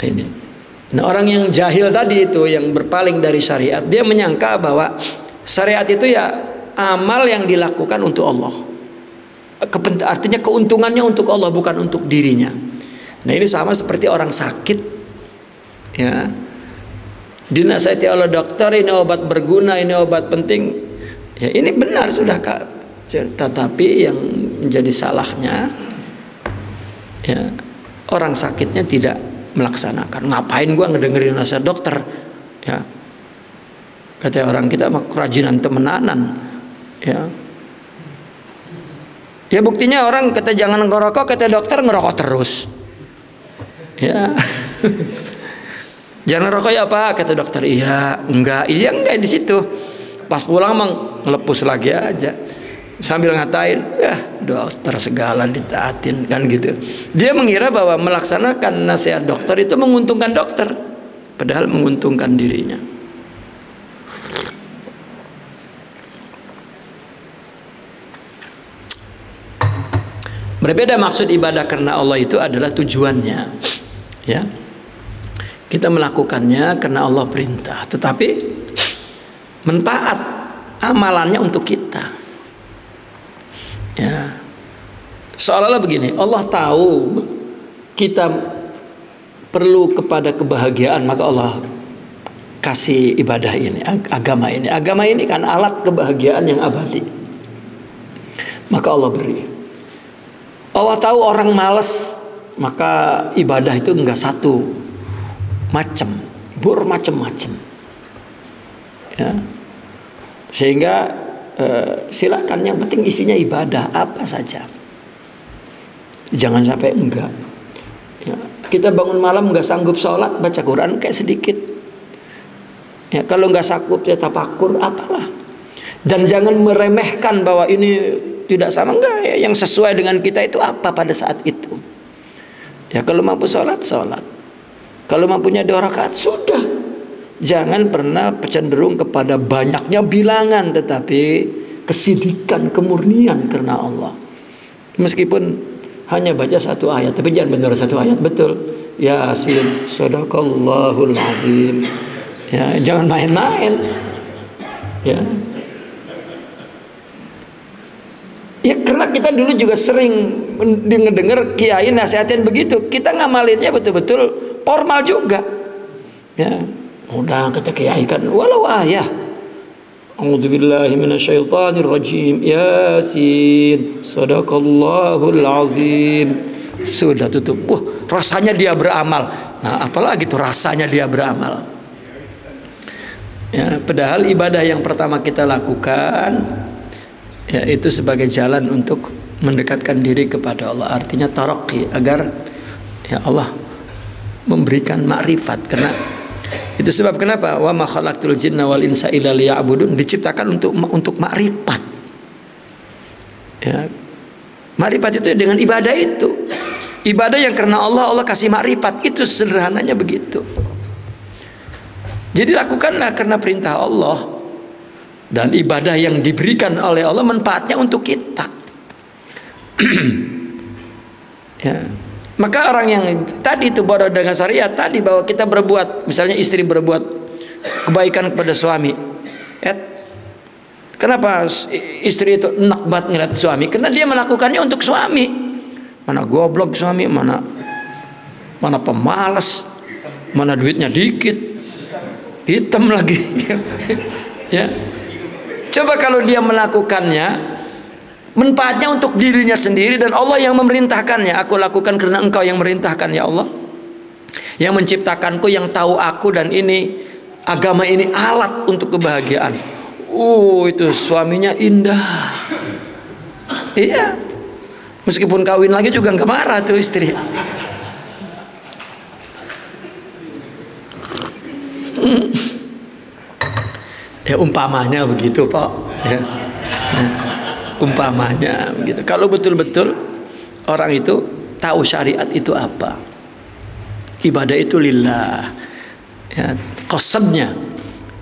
Speaker 1: Ini. Nah, orang yang jahil tadi itu, yang berpaling dari syariat, dia menyangka bahwa syariat itu ya amal yang dilakukan untuk Allah. Artinya keuntungannya untuk Allah, bukan untuk dirinya. Nah, ini sama seperti orang sakit, ya, dinasihati oleh dokter, ini obat berguna, ini obat penting, ya, ini benar sudah, Kak. Tetapi yang menjadi salahnya, ya, orang sakitnya tidak melaksanakan. Ngapain gua ngedengerin nasihat dokter, ya, kata orang kita mah kerajinan temenanan, ya. Ya buktinya orang kata jangan ngerokok, kata dokter ngerokok terus. Ya. Jangan rokok ya Pak, kata dokter. Iya, enggak di situ. Pas pulang emang ngelepus lagi aja. Sambil ngatain, ya dokter segala ditaatin kan gitu. Dia mengira bahwa melaksanakan nasihat dokter itu menguntungkan dokter, padahal menguntungkan dirinya. Berbeda maksud ibadah karena Allah itu adalah tujuannya. Ya. Kita melakukannya karena Allah perintah, tetapi manfaat amalannya untuk kita. Ya. Seolah-olah begini, Allah tahu kita perlu kepada kebahagiaan, maka Allah kasih ibadah ini, agama ini. Agama ini kan alat kebahagiaan yang abadi. Maka Allah beri. Allah tahu orang malas, maka ibadah itu enggak satu macam, bermacam-macam. Ya. Sehingga silakan, yang penting isinya ibadah apa saja. Jangan sampai enggak. Ya. Kita bangun malam enggak sanggup sholat, baca Quran kayak sedikit. Ya, kalau enggak sanggup ya tafakur apalah. Dan jangan meremehkan bahwa ini tidak sama, enggak ya, yang sesuai dengan kita itu apa pada saat itu. Ya kalau mampu sholat, sholat. Kalau mampunya 2 rakaat, sudah. Jangan pernah cenderung kepada banyaknya bilangan, tetapi kesidikan, kemurnian karena Allah. Meskipun hanya baca 1 ayat, tapi jangan benar 1 ayat, betul. Yasin, sadaqallahul azim. Ya, jangan main-main. Ya. Ya karena kita dulu juga sering dengar kiai nasihatin begitu. Kita ngamalinnya betul-betul formal juga. Ya, udah kata kiai kan walau ayah. A'udzubillahi minasyaitonirrajim. Yasin, sadaqallahul azim. Sudah tutup. Wah, rasanya dia beramal. Nah, apalagi tuh rasanya dia beramal. Ya, padahal ibadah yang pertama kita lakukan ya itu sebagai jalan untuk mendekatkan diri kepada Allah, artinya taraqi, agar ya Allah memberikan makrifat. Karena itu sebab kenapa wa ma khalaqtul jinna wal insa illa liya'budun, diciptakan untuk makrifat. Ya. Makrifat itu dengan ibadah itu. Ibadah yang karena Allah kasih makrifat, itu sederhananya begitu. Jadi lakukanlah karena perintah Allah. Dan ibadah yang diberikan oleh Allah manfaatnya untuk kita. Ya. Maka orang yang tadi itu bodoh dengan syariat tadi, bahwa kita berbuat, misalnya istri berbuat kebaikan kepada suami. Kenapa istri itu enak banget ngeliat suami? Karena dia melakukannya untuk suami. Mana goblok suami, mana pemalas, mana duitnya dikit, hitam lagi. Ya. Coba kalau dia melakukannya, manfaatnya untuk dirinya sendiri dan Allah yang memerintahkannya. Aku lakukan karena Engkau yang merintahkan ya Allah, yang menciptakanku, yang tahu aku, dan ini agama ini alat untuk kebahagiaan. Itu suaminya indah. Iya. Meskipun kawin lagi juga nggak marah tuh istri. Ya umpamanya begitu Pak. Ya. Nah, umpamanya begitu. Kalau betul-betul orang itu tahu syariat itu apa, ibadah itu lillah, ya, qasadnya.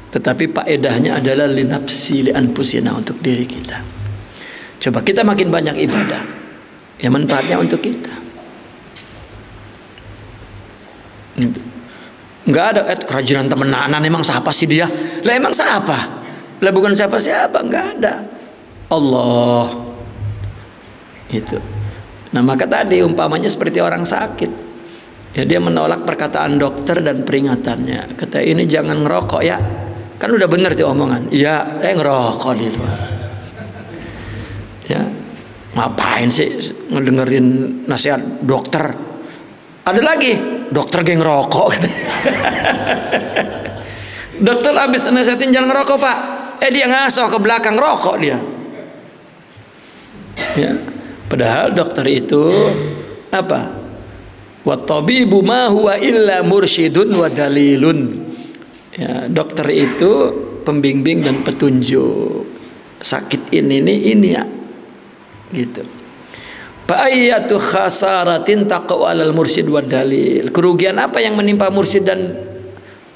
Speaker 1: Tetapi faedahnya adalah linafsi, li anfusina, untuk diri kita. Coba kita makin banyak ibadah, ya manfaatnya untuk kita. Enggak ada kerajinan temenanan, emang siapa sih dia? Lah emang siapa? Lah bukan siapa-siapa, enggak ada. Allah. Itu. Nah, maka tadi umpamanya seperti orang sakit. Ya dia menolak perkataan dokter dan peringatannya. Kata ini jangan ngerokok ya. Kan udah bener tuh omongan. Iya, ngerokok di luar. Ya. Ngapain sih ngedengerin nasihat dokter? Ada lagi, dokter geng ngerokok. Dokter habis nasihatin jangan ngerokok Pak, dia ngasoh ke belakang rokok dia. Ya. Padahal dokter itu apa? Wat tabibu ma huwa illa mursyidun wa dalilun. Ya, dokter itu pembimbing dan petunjuk. Sakit ini ya. Gitu. Fa ayyatu khasaratin taqau alal mursyid wa dalil. Kerugian apa yang menimpa mursyid dan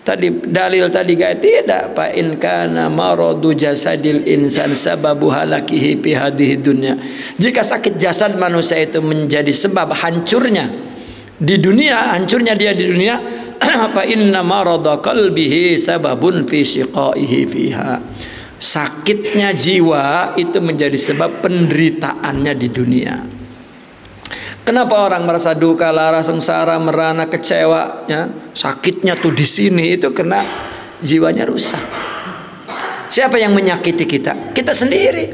Speaker 1: tadi dalil tadi gak? Tidak. Fa in kana maradu jasadil insan sababu halakihi fi hadhihi dunya. Jika sakit jasad manusia itu menjadi sebab hancurnya di dunia, hancurnya dia di dunia, fa inna marada qalbihi sababun fi shiqaihi fiha. Sakitnya jiwa itu menjadi sebab penderitaannya di dunia. Kenapa orang merasa duka, lara, sengsara, merana, kecewa, ya? Sakitnya tuh di sini, itu karena jiwanya rusak. Siapa yang menyakiti kita? Kita sendiri.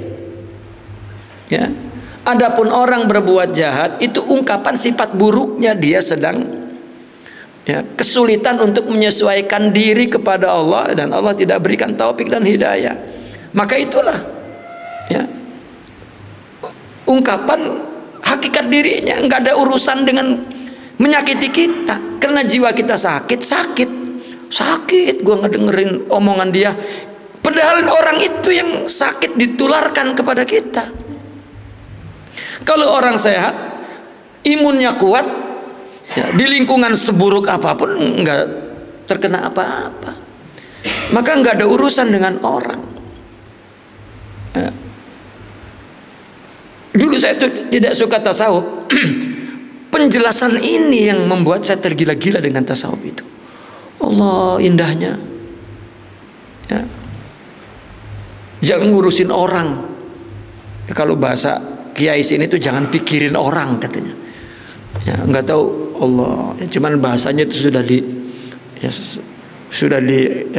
Speaker 1: Ya. Adapun orang berbuat jahat itu ungkapan sifat buruknya, dia sedang kesulitan untuk menyesuaikan diri kepada Allah, dan Allah tidak berikan taufik dan hidayah. Maka itulah ungkapan hakikat dirinya, nggak ada urusan dengan menyakiti kita. Karena jiwa kita sakit, gue ngedengerin omongan dia. Padahal orang itu yang sakit ditularkan kepada kita. Kalau orang sehat, imunnya kuat, di lingkungan seburuk apapun nggak terkena apa-apa. Maka nggak ada urusan dengan orang. Dulu saya itu tidak suka tasawuf. Penjelasan ini yang membuat saya tergila-gila dengan tasawuf itu. Allah, indahnya. Ya. Jangan ngurusin orang. Ya, kalau bahasa kiai sini tuh jangan pikirin orang katanya. Ya, nggak tahu Allah. Ya, cuman bahasanya itu sudah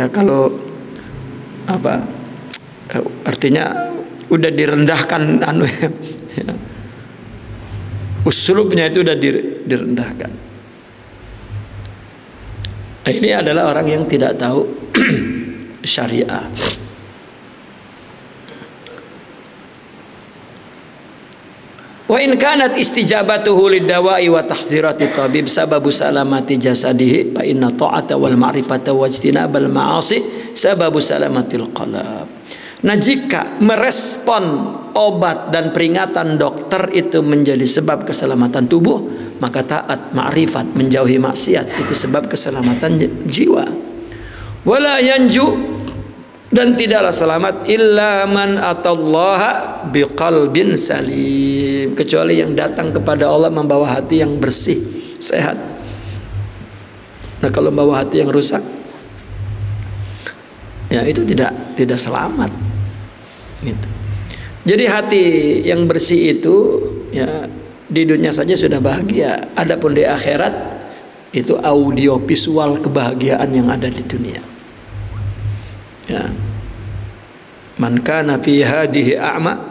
Speaker 1: kalau apa? Artinya udah direndahkan ya. Usulubnya itu udah direndahkan. Nah, ini adalah orang yang tidak tahu syariah. Wa in kanat istijabatuhu lid-dawa'i wa tahdzirati tabib sababu salamati jasadihi fa inna ta'ata wal ma'rifata wa ijtinabal ma'asi sababu salamatil qalb. Nah, jika merespon obat dan peringatan dokter itu menjadi sebab keselamatan tubuh, maka taat, ma'rifat, menjauhi maksiat itu sebab keselamatan jiwa. Wala yanju, dan tidaklah selamat illa man atallaha biqalbin salim, kecuali yang datang kepada Allah membawa hati yang bersih, sehat. Nah, kalau membawa hati yang rusak, ya itu tidak selamat. Gitu. Jadi hati yang bersih itu ya di dunia saja sudah bahagia. Adapun di akhirat itu audio visual kebahagiaan yang ada di dunia. Ya. Man kana fi hadhihi a'ma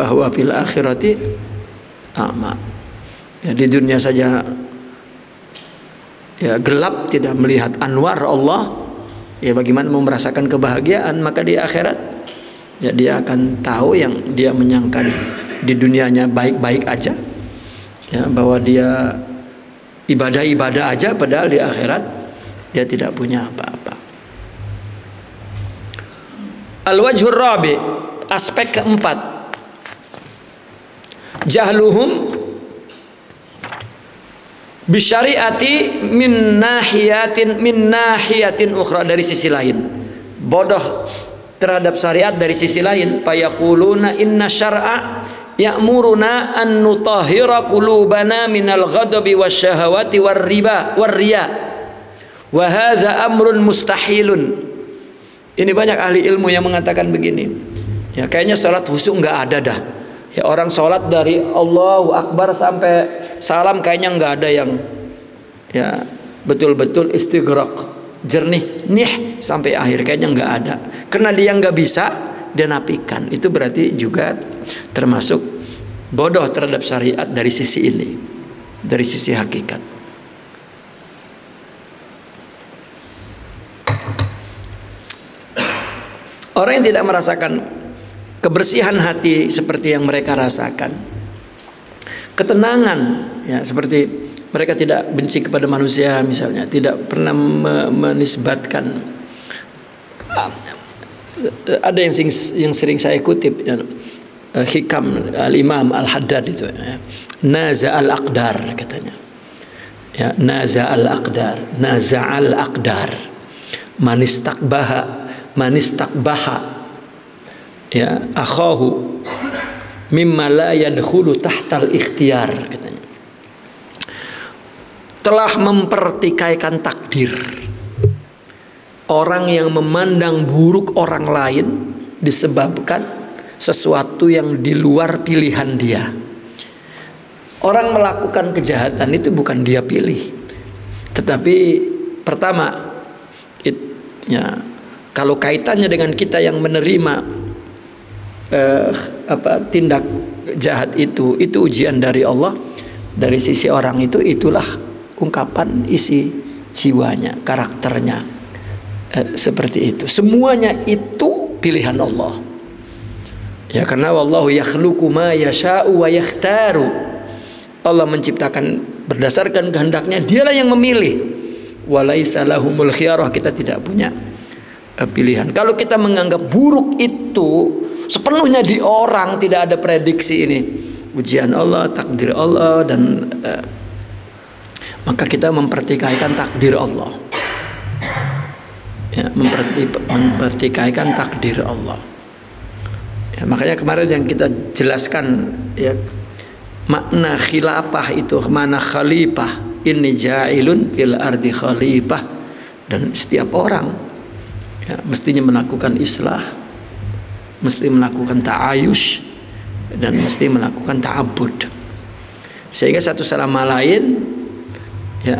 Speaker 1: bahwa fil akhirati a'ma. Ya, di dunia saja ya gelap, tidak melihat anwar Allah. Ya, bagaimana mau merasakan kebahagiaan? Maka di akhirat ya dia akan tahu yang dia menyangka di dunianya baik-baik aja, ya, bahwa dia ibadah-ibadah aja, padahal di akhirat dia tidak punya apa-apa. Al-wajhur rabi, aspek keempat, jahluhum bisyariati min nahiyatin ukhra, dari sisi lain, bodoh terhadap syariat dari sisi lain. Fayaquluna inna syar'a ya'muruna an nutahhira qulubana minal ghadabi wasyahawati warriba warriya wa hadza amrun mustahilun. Ini banyak ahli ilmu yang mengatakan begini. Ya, kayaknya salat khusyuk nggak ada dah. Ya, orang salat dari Allahu Akbar sampai salam kayaknya nggak ada yang ya betul-betul istighraq, jernih, nih sampai akhir, kayaknya nggak ada. Karena dia nggak bisa, dia nafikan. Itu berarti juga termasuk bodoh terhadap syariat dari sisi ini, dari sisi hakikat. Orang yang tidak merasakan kebersihan hati seperti yang mereka rasakan, ketenangan, ya, seperti mereka tidak benci kepada manusia misalnya, tidak pernah menisbatkan. Ada yang sering saya kutip, ya, hikam al-Imam Al-Haddad itu, ya, naza al-aqdar katanya, ya, naza al-aqdar, naza al-aqdar, manistakbaha, ya, akhahu mimma la yadkhulu tahtal ikhtiyar katanya, telah mempertikaikan takdir. Orang yang memandang buruk orang lain disebabkan sesuatu yang di luar pilihan dia. Orang melakukan kejahatan itu bukan dia pilih, tetapi pertama, ya, kalau kaitannya dengan kita yang menerima tindak jahat itu ujian dari Allah. Dari sisi orang itu, itulah ungkapan isi jiwanya, karakternya, seperti itu. Semuanya itu pilihan Allah, ya, karena wallahu yakhluqu ma yasha'u wa yakhtaru. Allah menciptakan berdasarkan kehendaknya, dialah yang memilih. Walaisa lahumul khiyarah, kita tidak punya pilihan. Kalau kita menganggap buruk itu sepenuhnya di orang, tidak ada prediksi ini ujian Allah, takdir Allah, dan maka kita mempertikaikan takdir Allah, ya, mempertikaikan takdir Allah, ya, makanya kemarin yang kita jelaskan, ya, makna khilafah itu, mana khalifah, inni ja'ilun fil ardi khalifah, dan setiap orang, ya, mestinya melakukan islah, mesti melakukan ta'ayush, dan mesti melakukan ta'abbud, sehingga satu sama lain, ya,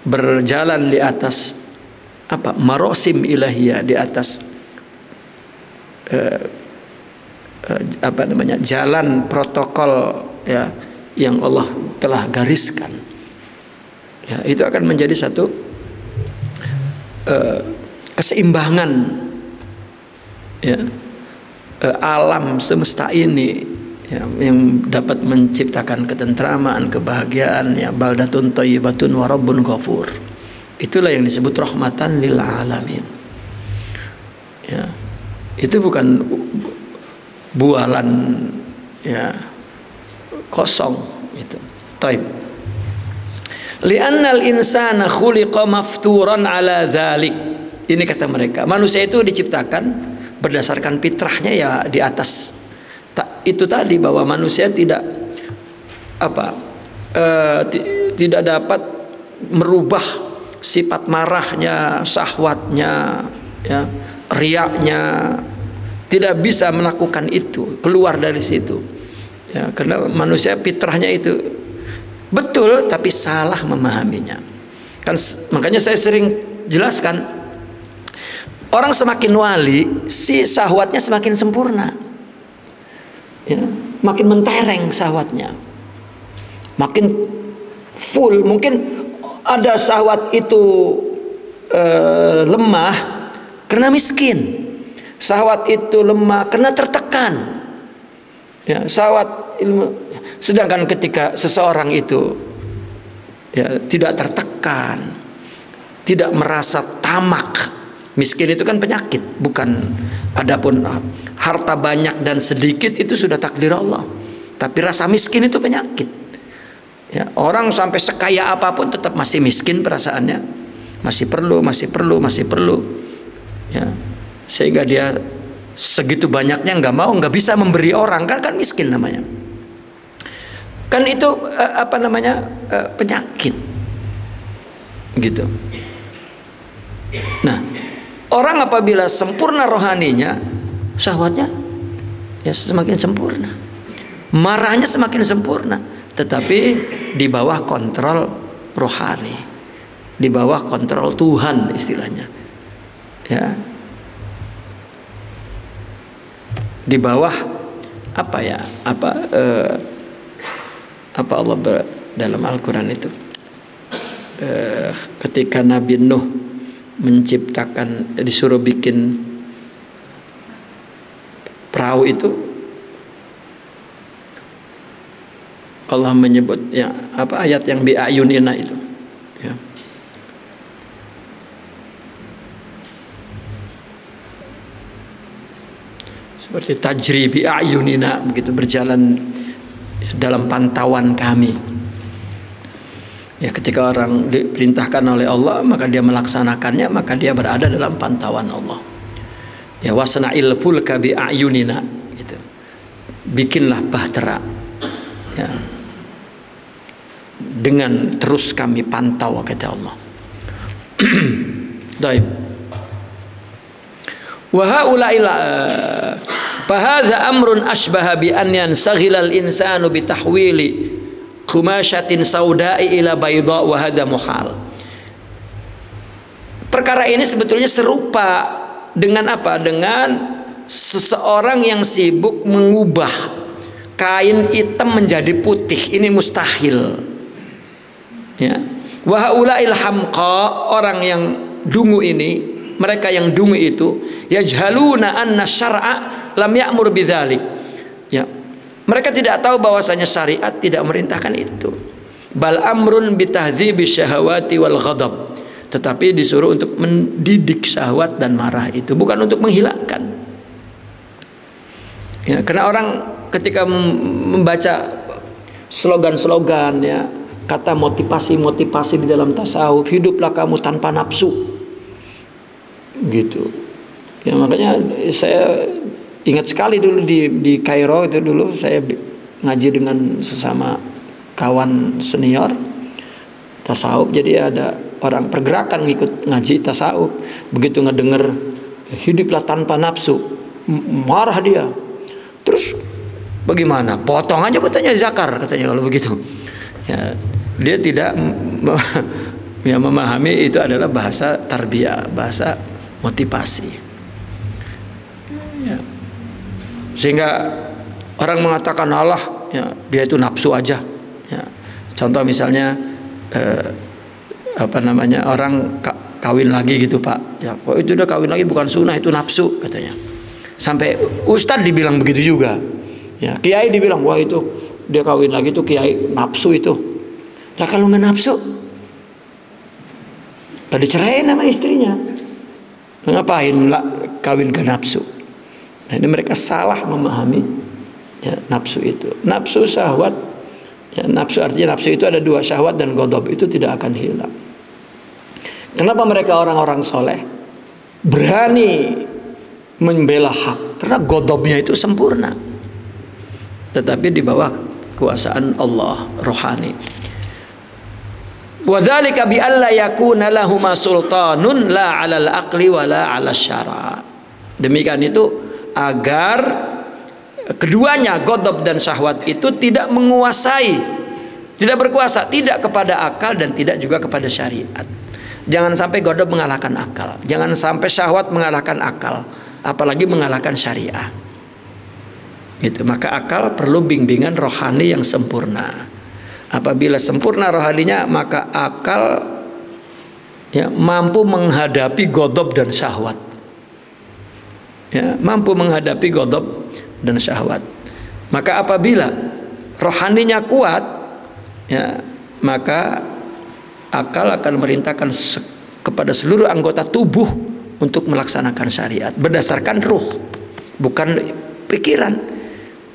Speaker 1: berjalan di atas marosim ilahiyah, di atas jalan protokol, ya, yang Allah telah gariskan, ya, itu akan menjadi satu keseimbangan, ya, alam semesta ini, ya, yang dapat menciptakan ketentraman, kebahagiaan, ya, baldatun thayyibatun wa rabbun ghafur. Itulah yang disebut rahmatan lil alamin, ya. Itu bukan bualan, ya, kosong itu. Taib. Li'annal insana khuliqa mafturan ala dzalik. Ini kata mereka, manusia itu diciptakan berdasarkan fitrahnya, ya, di atas itu tadi, bahwa manusia tidak tidak dapat merubah sifat marahnya, syahwatnya, ya, riaknya, tidak bisa melakukan itu, keluar dari situ, ya, karena manusia fitrahnya itu betul, tapi salah memahaminya, kan. Makanya saya sering jelaskan, orang semakin wali, si syahwatnya semakin sempurna, ya, makin mentereng syahwatnya, makin full. Mungkin ada syahwat itu lemah karena miskin, syahwat itu lemah karena tertekan, ya, syahwat ilmu. Sedangkan ketika seseorang itu, ya, tidak tertekan, tidak merasa tamak. Miskin itu kan penyakit, bukan. Adapun harta banyak dan sedikit itu sudah takdir Allah, tapi rasa miskin itu penyakit, ya. Orang sampai sekaya apapun tetap masih miskin perasaannya, masih perlu, ya, sehingga dia segitu banyaknya nggak bisa memberi orang, kan miskin namanya, kan itu penyakit, gitu. Nah, orang apabila sempurna rohaninya, syahwatnya, ya, semakin sempurna, marahnya semakin sempurna, tetapi di bawah kontrol rohani, di bawah kontrol Tuhan istilahnya, ya, di bawah Allah dalam Al-Quran itu, ketika Nabi Nuh disuruh bikin perahu itu, Allah menyebut ya apa ayat yang bi ayunina itu. Ya. Seperti tajri bi ayunina, begitu berjalan dalam pantauan kami. Ya, ketika orang diperintahkan oleh Allah maka dia melaksanakannya, maka dia berada dalam pantauan Allah. Ya, wasna'il fulka bi ayunina gitu. Bikinlah bahtera. Ya. Dengan terus kami pantau, kata Allah. Baik. Wa haula'il fahadza amrun asbaha bi an yansaghilal insanu bi tahwili khumasyatin sauda'i ila bayda wa hadza muhal. Perkara ini sebetulnya serupa dengan apa? Dengan seseorang yang sibuk mengubah kain hitam menjadi putih. Ini mustahil. Ya. Wa haula'il hamqa, orang yang dungu ini, mereka yang dungu itu, yajhaluna anna syar'a lam ya'mur bidzalik. Ya. Mereka tidak tahu bahwasanya syariat tidak memerintahkan itu. Bal amrun bitahdzibi syahawati wal ghadab. Tetapi disuruh untuk mendidik syahwat dan marah itu, bukan untuk menghilangkan. Ya, karena orang ketika membaca slogan-slogan, ya, kata motivasi-motivasi di dalam tasawuf, hiduplah kamu tanpa nafsu, gitu. Ya, makanya saya ingat sekali dulu di Kairo itu, dulu saya ngaji dengan sesama kawan senior tasawuf. Jadi ada orang pergerakan ngikut ngaji tasawuf, begitu ngedenger hiduplah tanpa nafsu, marah dia. Terus bagaimana? Potong aja katanya zakar, katanya kalau begitu. Ya, dia tidak ya, memahami itu adalah bahasa tarbiyah, bahasa motivasi. Ya. Sehingga orang mengatakan Allah, ya, dia itu nafsu aja. Ya. Contoh misalnya apa namanya, orang kawin lagi gitu Pak, ya, kok itu udah kawin lagi bukan sunnah, itu nafsu katanya. Sampai ustadz dibilang begitu juga, ya, kiai dibilang wah itu dia kawin lagi tuh kiai nafsu itu. Lah kalau nggak nafsu, lah diceraiin sama istrinya, ngapain lah kawin ke nafsu? Nah, ini mereka salah memahami, ya, nafsu itu. Nafsu syahwat, ya, nafsu artinya nafsu itu ada dua, syahwat dan ghadab, itu tidak akan hilang. Kenapa mereka orang-orang soleh berani membela hak? Karena ghadabnya itu sempurna, tetapi di bawah kekuasaan Allah rohani. Wa dzalika bi alla yakuna lahuma sultanun la 'alal aqli wa la 'alas syara'. Demikian itu agar keduanya, ghadab dan syahwat itu tidak menguasai, tidak berkuasa, tidak kepada akal dan tidak juga kepada syariat. Jangan sampai ghadab mengalahkan akal, jangan sampai syahwat mengalahkan akal, apalagi mengalahkan syariah. Gitu. Maka akal perlu bimbingan rohani yang sempurna. Apabila sempurna rohaninya, maka akal, ya, mampu menghadapi ghadab dan syahwat. Ya, mampu menghadapi ghadab dan syahwat. Maka apabila rohaninya kuat, ya, maka akal akan merintahkan kepada seluruh anggota tubuh untuk melaksanakan syariat berdasarkan ruh, bukan pikiran.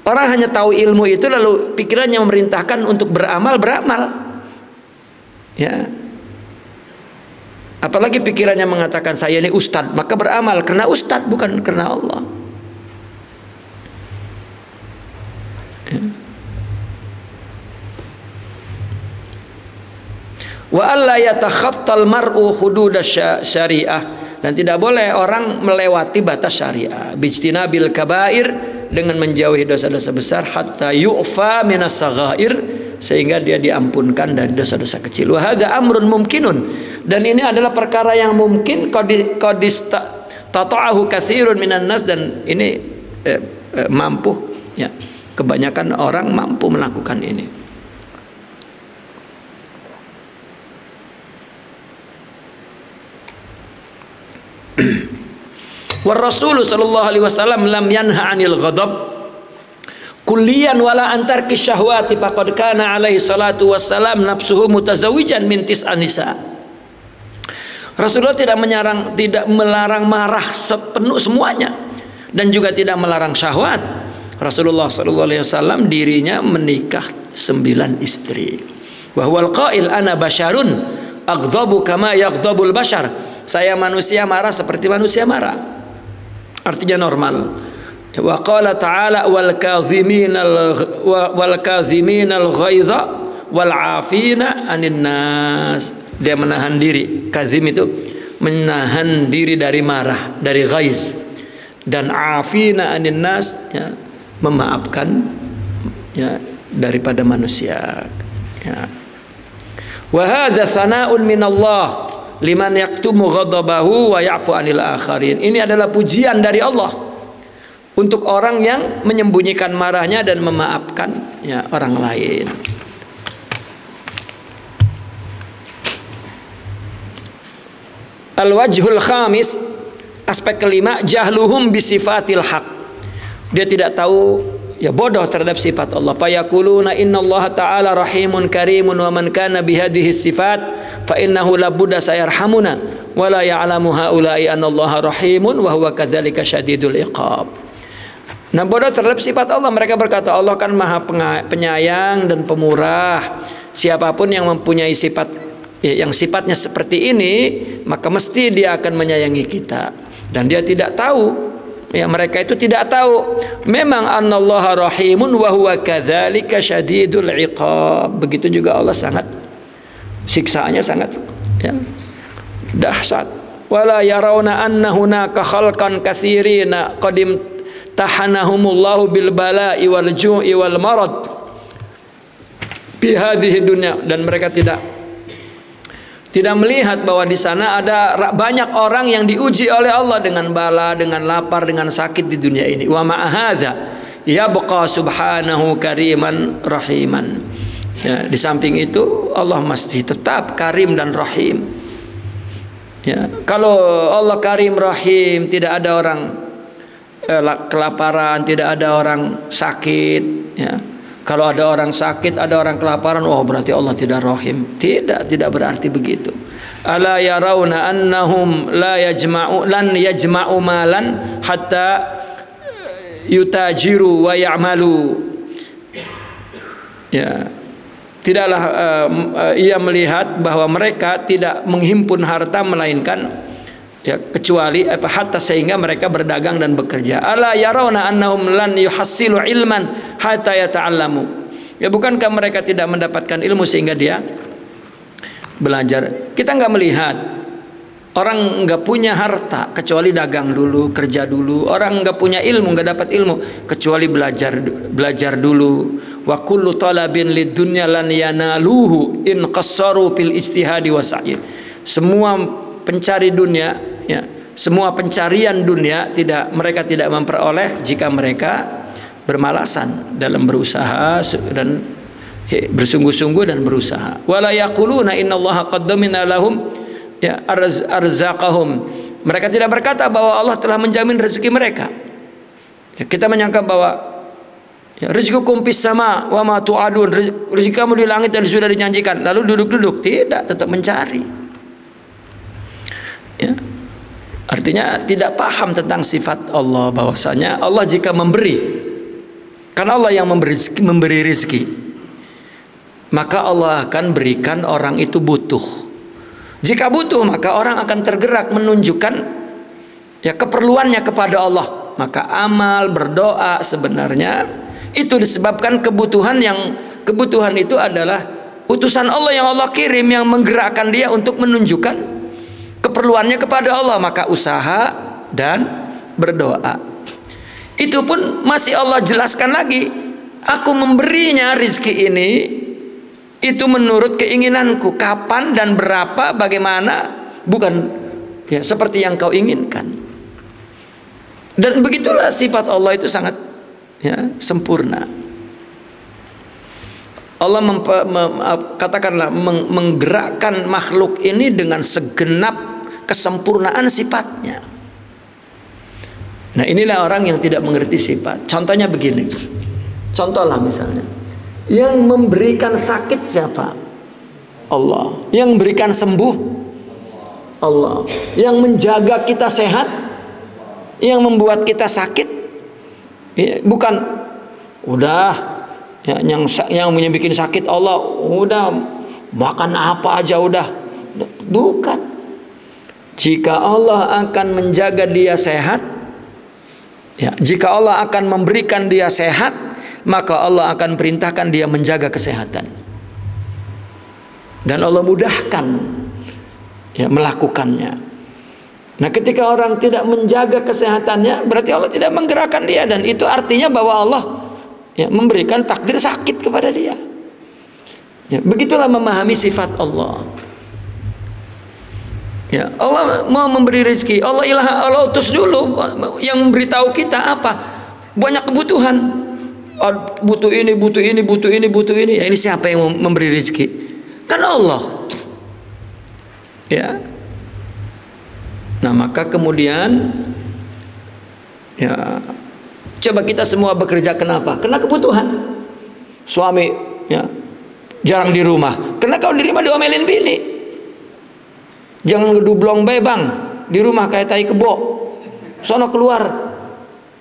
Speaker 1: Orang hanya tahu ilmu itu lalu pikirannya memerintahkan untuk beramal, ya. Apalagi pikirannya mengatakan saya ini ustadz, maka beramal karena ustadz, bukan karena Allah. Ya. Wa alla yatakhattal mar'u hudud syariah, dan tidak boleh orang melewati batas syariah. Bijtinabil kabair, dengan menjauhi dosa-dosa besar, hatta yu'fa minas saghair, sehingga dia diampunkan dari dosa-dosa kecil. Wa hadza amrun mumkinun, dan ini adalah perkara yang mungkin qadis tata'ahu katsirun minan nas, dan ini mampu, ya, kebanyakan orang mampu melakukan ini. Wa Rasul sallallahu alaihi wasallam lam yanha 'anil ghadab
Speaker 2: kulliyan wala antar kisyahwati faqad kana alaihi salatu wassalam nafsuhu mutazawijan min tis'an nisa. Rasulullah tidak melarang marah sepenuh semuanya dan juga tidak melarang syahwat. Rasulullah sallallahu alaihi wasallam dirinya menikah 9 istri. Wa huwal qail ana basyarun aghdhabu kama yaghdhabul bashar. Saya manusia marah seperti manusia marah. Artinya normal. Wa qala ta'ala wal kadhiminal ghaidha wal 'afina 'anil nas. Dia menahan diri. Kazim itu menahan diri dari marah, dari ghaiz. Dan 'afina 'anil nas, ya, memaafkan, ya, daripada manusia, ya. Wa hadza sana'un minallah liman yaktumu ghadabahu wa ya'fu 'anil akharin. Ini adalah pujian dari Allah untuk orang yang menyembunyikan marahnya dan memaafkan, ya, orang lain. Al-wajhul khamis, aspek kelima, jahluhum bisifatil haq. Dia tidak tahu, ya, bodoh terhadap sifat Allah. Fayaquluna innallaha ta'ala rahimun karimun wa man kana bihadhihi sifat fa innahu labudda sayarhamuna wa la ya'lamu haula'i annallaha rahimun wa huwa kadzalika syadidul iqab. Nah, bodoh terhadap sifat Allah. Mereka berkata Allah kan maha penyayang dan pemurah. Siapapun yang mempunyai sifat, ya, yang sifatnya seperti ini, maka mesti dia akan menyayangi kita. Dan dia tidak tahu, ya, mereka itu tidak tahu memang annallaha rahimun wa huwa kadzalika syadidul iqab. Begitu juga Allah sangat, siksaannya sangat, ya, dahsyat. Wala yarawna anna hunaka khalqan katsirina qadim tahanahumullahu bil bala'i wal ju'i wal marad fi hadhihi dunya. Dan mereka tidak melihat bahwa di sana ada banyak orang yang diuji oleh Allah dengan bala, dengan lapar, dengan sakit di dunia ini. Wa ma'ahadza yabqa subhanahu kariman rahiman. Ya, di samping itu Allah masih tetap karim dan rahim. Ya, kalau Allah karim rahim, tidak ada orang kelaparan, tidak ada orang sakit, ya. Kalau ada orang sakit, ada orang kelaparan, oh berarti Allah tidak rahim. Tidak berarti begitu. Ala yarawna annahum lan yajma'u malan hatta yutajiru wa ya'malu. Ya. Tidaklah ia melihat bahwa mereka tidak menghimpun harta melainkan, ya, kecuali hatta sehingga mereka berdagang dan bekerja. Ala yarawna annahum lan yuhassilu ilman hatta yata'allamu. Ya, bukankah mereka tidak mendapatkan ilmu sehingga dia belajar? Kita nggak melihat orang nggak punya harta kecuali dagang dulu, kerja dulu. Orang nggak punya ilmu, nggak dapat ilmu kecuali belajar dulu. Wa kullu talabin lid dunya lan yanaluhu in qassaru fil ijtihadi wa sa'i. Semua pencari dunia, ya, semua pencarian dunia mereka tidak memperoleh jika mereka bermalasan dalam berusaha dan bersungguh-sungguh dan berusaha. Wala yaquluna innallaha qaddamina lahum, ya, arzaqahum. Mereka tidak berkata bahwa Allah telah menjamin rezeki mereka. Ya, kita menyangka bahwa, ya, rizqukum fis sama wa ma tu'adun, rezeki kamu di langit dan sudah dijanjikan, lalu duduk-duduk. Tidak, tetap mencari. Ya. Artinya tidak paham tentang sifat Allah, bahwasanya Allah jika memberi, karena Allah yang memberi rezeki, maka Allah akan berikan orang itu butuh. Jika butuh, maka orang akan tergerak menunjukkan, ya, keperluannya kepada Allah. Maka amal, berdoa sebenarnya itu disebabkan kebutuhan itu adalah utusan Allah yang Allah kirim, yang menggerakkan dia untuk menunjukkan keperluannya kepada Allah. Maka usaha dan berdoa. Itu pun masih Allah jelaskan lagi, aku memberinya rizki ini itu menurut keinginanku, kapan dan berapa, bagaimana, bukan, ya, seperti yang kau inginkan. Dan begitulah sifat Allah itu sangat, ya, sempurna. Allah katakanlah menggerakkan makhluk ini dengan segenap kesempurnaan sifatnya. Nah, inilah orang yang tidak mengerti sifat. Contohnya begini,
Speaker 1: Contohlah misalnya, yang memberikan sakit siapa? Allah. Yang memberikan sembuh? Allah. Yang menjaga kita sehat? Yang membuat kita sakit? Bukan. Udah, ya, yang bikin sakit Allah. Udah, makan apa aja udah. Bukan. Jika Allah akan menjaga dia sehat, ya, jika Allah akan memberikan dia sehat, maka Allah akan perintahkan dia menjaga kesehatan. Dan Allah mudahkan, ya, melakukannya. Nah, ketika orang tidak menjaga kesehatannya, berarti Allah tidak menggerakkan dia, dan itu artinya bahwa Allah, ya, memberikan takdir sakit kepada dia. Ya, begitulah memahami sifat Allah. Ya, Allah mau memberi rezeki, Allah utus dulu yang memberitahu kita apa? Banyak kebutuhan. Butuh ini, butuh ini, butuh ini, butuh ini. Ya, ini siapa yang memberi rezeki? Kan Allah. Ya. Nah, maka kemudian, ya, coba kita semua bekerja kenapa? Karena kebutuhan. Suami, ya, jarang di rumah. Karena kalau di rumah diomelin bini. Jangan ngedublong bang di rumah kayak tai kebo. Sono keluar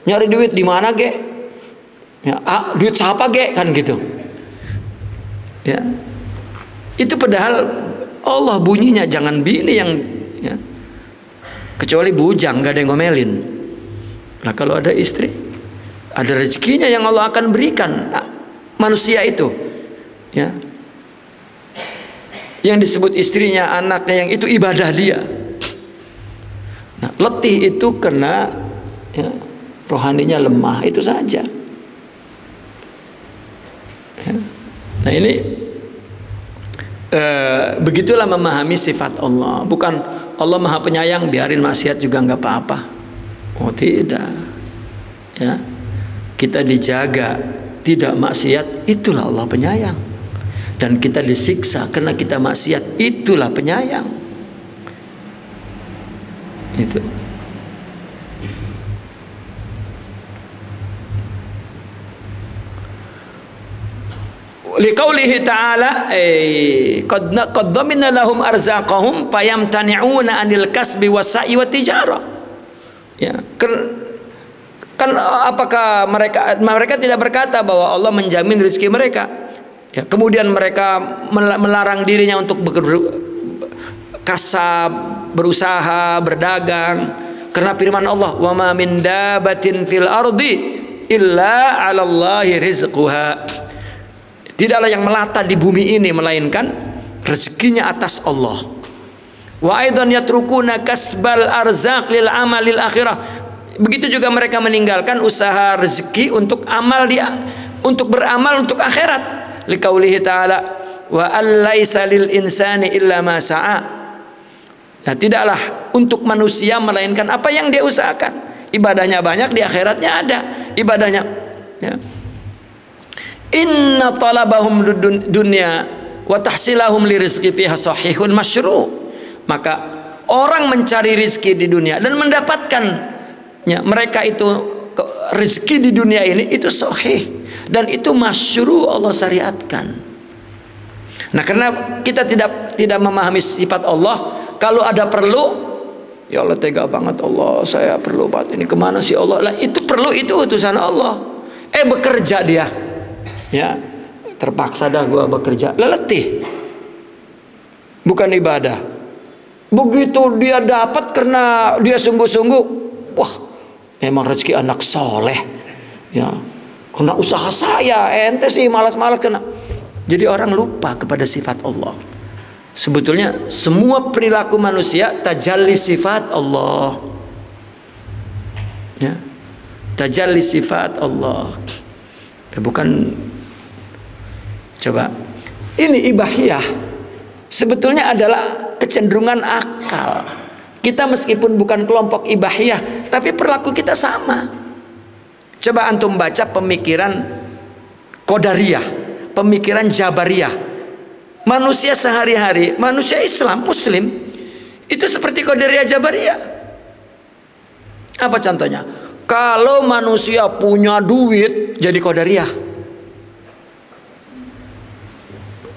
Speaker 1: nyari duit di mana ge? Ya, duit siapa ge, kan gitu. Ya. Itu padahal Allah bunyinya jangan bini yang, ya, kecuali bujang nggak ada yang ngomelin. Nah, kalau ada istri, ada rezekinya yang Allah akan berikan manusia itu, ya. Yang disebut istrinya, anaknya, yang itu ibadah dia. Nah, letih itu karena, ya, rohaninya lemah, itu saja. Ya. Nah, ini begitulah memahami sifat Allah. Bukan Allah maha penyayang, biarin maksiat juga nggak apa-apa. Oh, tidak. Ya, kita dijaga tidak maksiat, itulah Allah penyayang. Dan kita disiksa karena kita maksiat, itulah penyayang. Itu. Liqaulihi ta'ala qad dhamina lahum arzaqahum fayamtani'una 'anil kasbi was-sa'i wat-tijarah. Ya, kan apakah mereka tidak berkata bahwa Allah menjamin rezeki mereka? Ya, kemudian mereka melarang dirinya untuk kasab, berusaha, berdagang, karena firman Allah, "Wa ma min dabatin fil ardi illa 'alallahi rizquha." Tidaklah yang melata di bumi ini melainkan rezekinya atas Allah. Wa aidan yatrukuna kasbal arzaq lil amalil akhirah. Begitu juga mereka meninggalkan usaha rezeki untuk amal untuk beramal untuk akhirat. Liqaulihi ta'ala wa allaisa lil insani illa ma sa'a. Nah, tidaklah untuk manusia melainkan apa yang dia usahakan. Ibadahnya banyak, di akhiratnya ada ibadahnya, ya. Inna talabahum dunya wa tahsilahum lirizqi fiha sahihun masyru'. Maka orang mencari rizki di dunia dan mendapatkannya, mereka itu rezeki di dunia ini itu sahih dan itu masyru', Allah syariatkan. Nah, karena kita tidak memahami sifat Allah, kalau ada perlu, ya Allah tega banget Allah, saya perlu banget ini, kemana sih Allah? Lah, itu perlu, itu utusan Allah. Bekerja dia, ya, terpaksa dah gua bekerja, letih, bukan ibadah. Begitu dia dapat karena dia sungguh-sungguh, wah, memang rezeki anak soleh, ya, karena usaha saya, ente sih malas-malas kena. Jadi orang lupa kepada sifat Allah. Sebetulnya semua perilaku manusia tajalli sifat Allah, ya, tajalli sifat Allah, bukan. Coba, ini ibahiyah sebetulnya adalah kecenderungan akal kita, meskipun bukan kelompok ibahiyah, tapi perilaku kita sama. Coba antum baca pemikiran Qadariyah, pemikiran Jabariyah. Manusia sehari-hari, manusia Islam, Muslim, itu seperti Qadariyah, Jabariyah. Apa contohnya? Kalau manusia punya duit, jadi Qadariyah.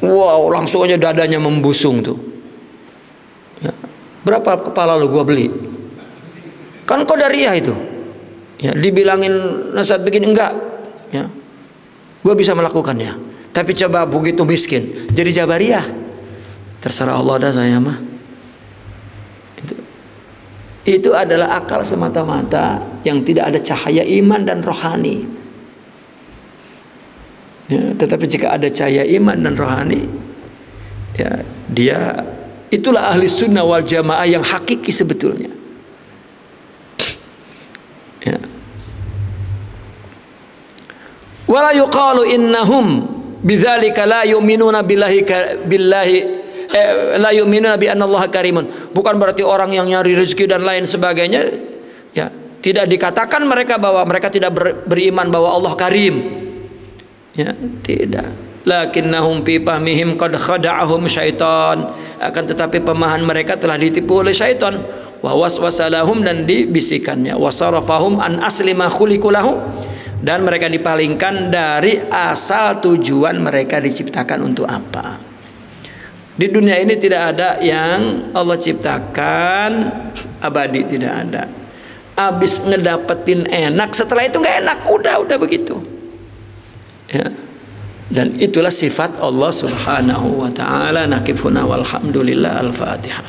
Speaker 2: Wow, langsung aja dadanya membusung tuh. Ya. Berapa kepala lu gua beli? Kan qadariyah itu. Ya, dibilangin nasihat begini enggak. Ya. Gua bisa melakukannya. Tapi coba begitu miskin, jadi jabariyah. Terserah Allah dah saya mah. Itu adalah akal semata-mata yang tidak ada cahaya iman dan rohani. Ya, tetapi jika ada cahaya iman dan rohani, ya dia itulah ahli sunnah wal jamaah yang hakiki sebetulnya. Ya. Wala yuqalu innahum bidzalika la yu'minuna billahi la yu'minuna bi anna Allah karimun. Bukan berarti orang yang nyari rezeki dan lain sebagainya, ya, tidak dikatakan mereka bahwa mereka tidak beriman bahwa Allah karim. Ya, tidak. Lakinnahum fi fahmihim qad khada'ahum syaitan. Akan tetapi pemahaman mereka telah ditipu oleh syaitan. Wa waswasalahum, dan dibisikannya. Wa sarafahum an asli ma khuliqu lahu, dan mereka dipalingkan dari asal tujuan mereka diciptakan untuk apa. Di dunia ini tidak ada yang Allah ciptakan abadi, tidak ada. Abis ngedapetin enak, setelah itu nggak enak, udah begitu. Ya. Dan itulah sifat Allah Subhanahu wa taala. Nakifuna walhamdulillah. Al-Fatihah.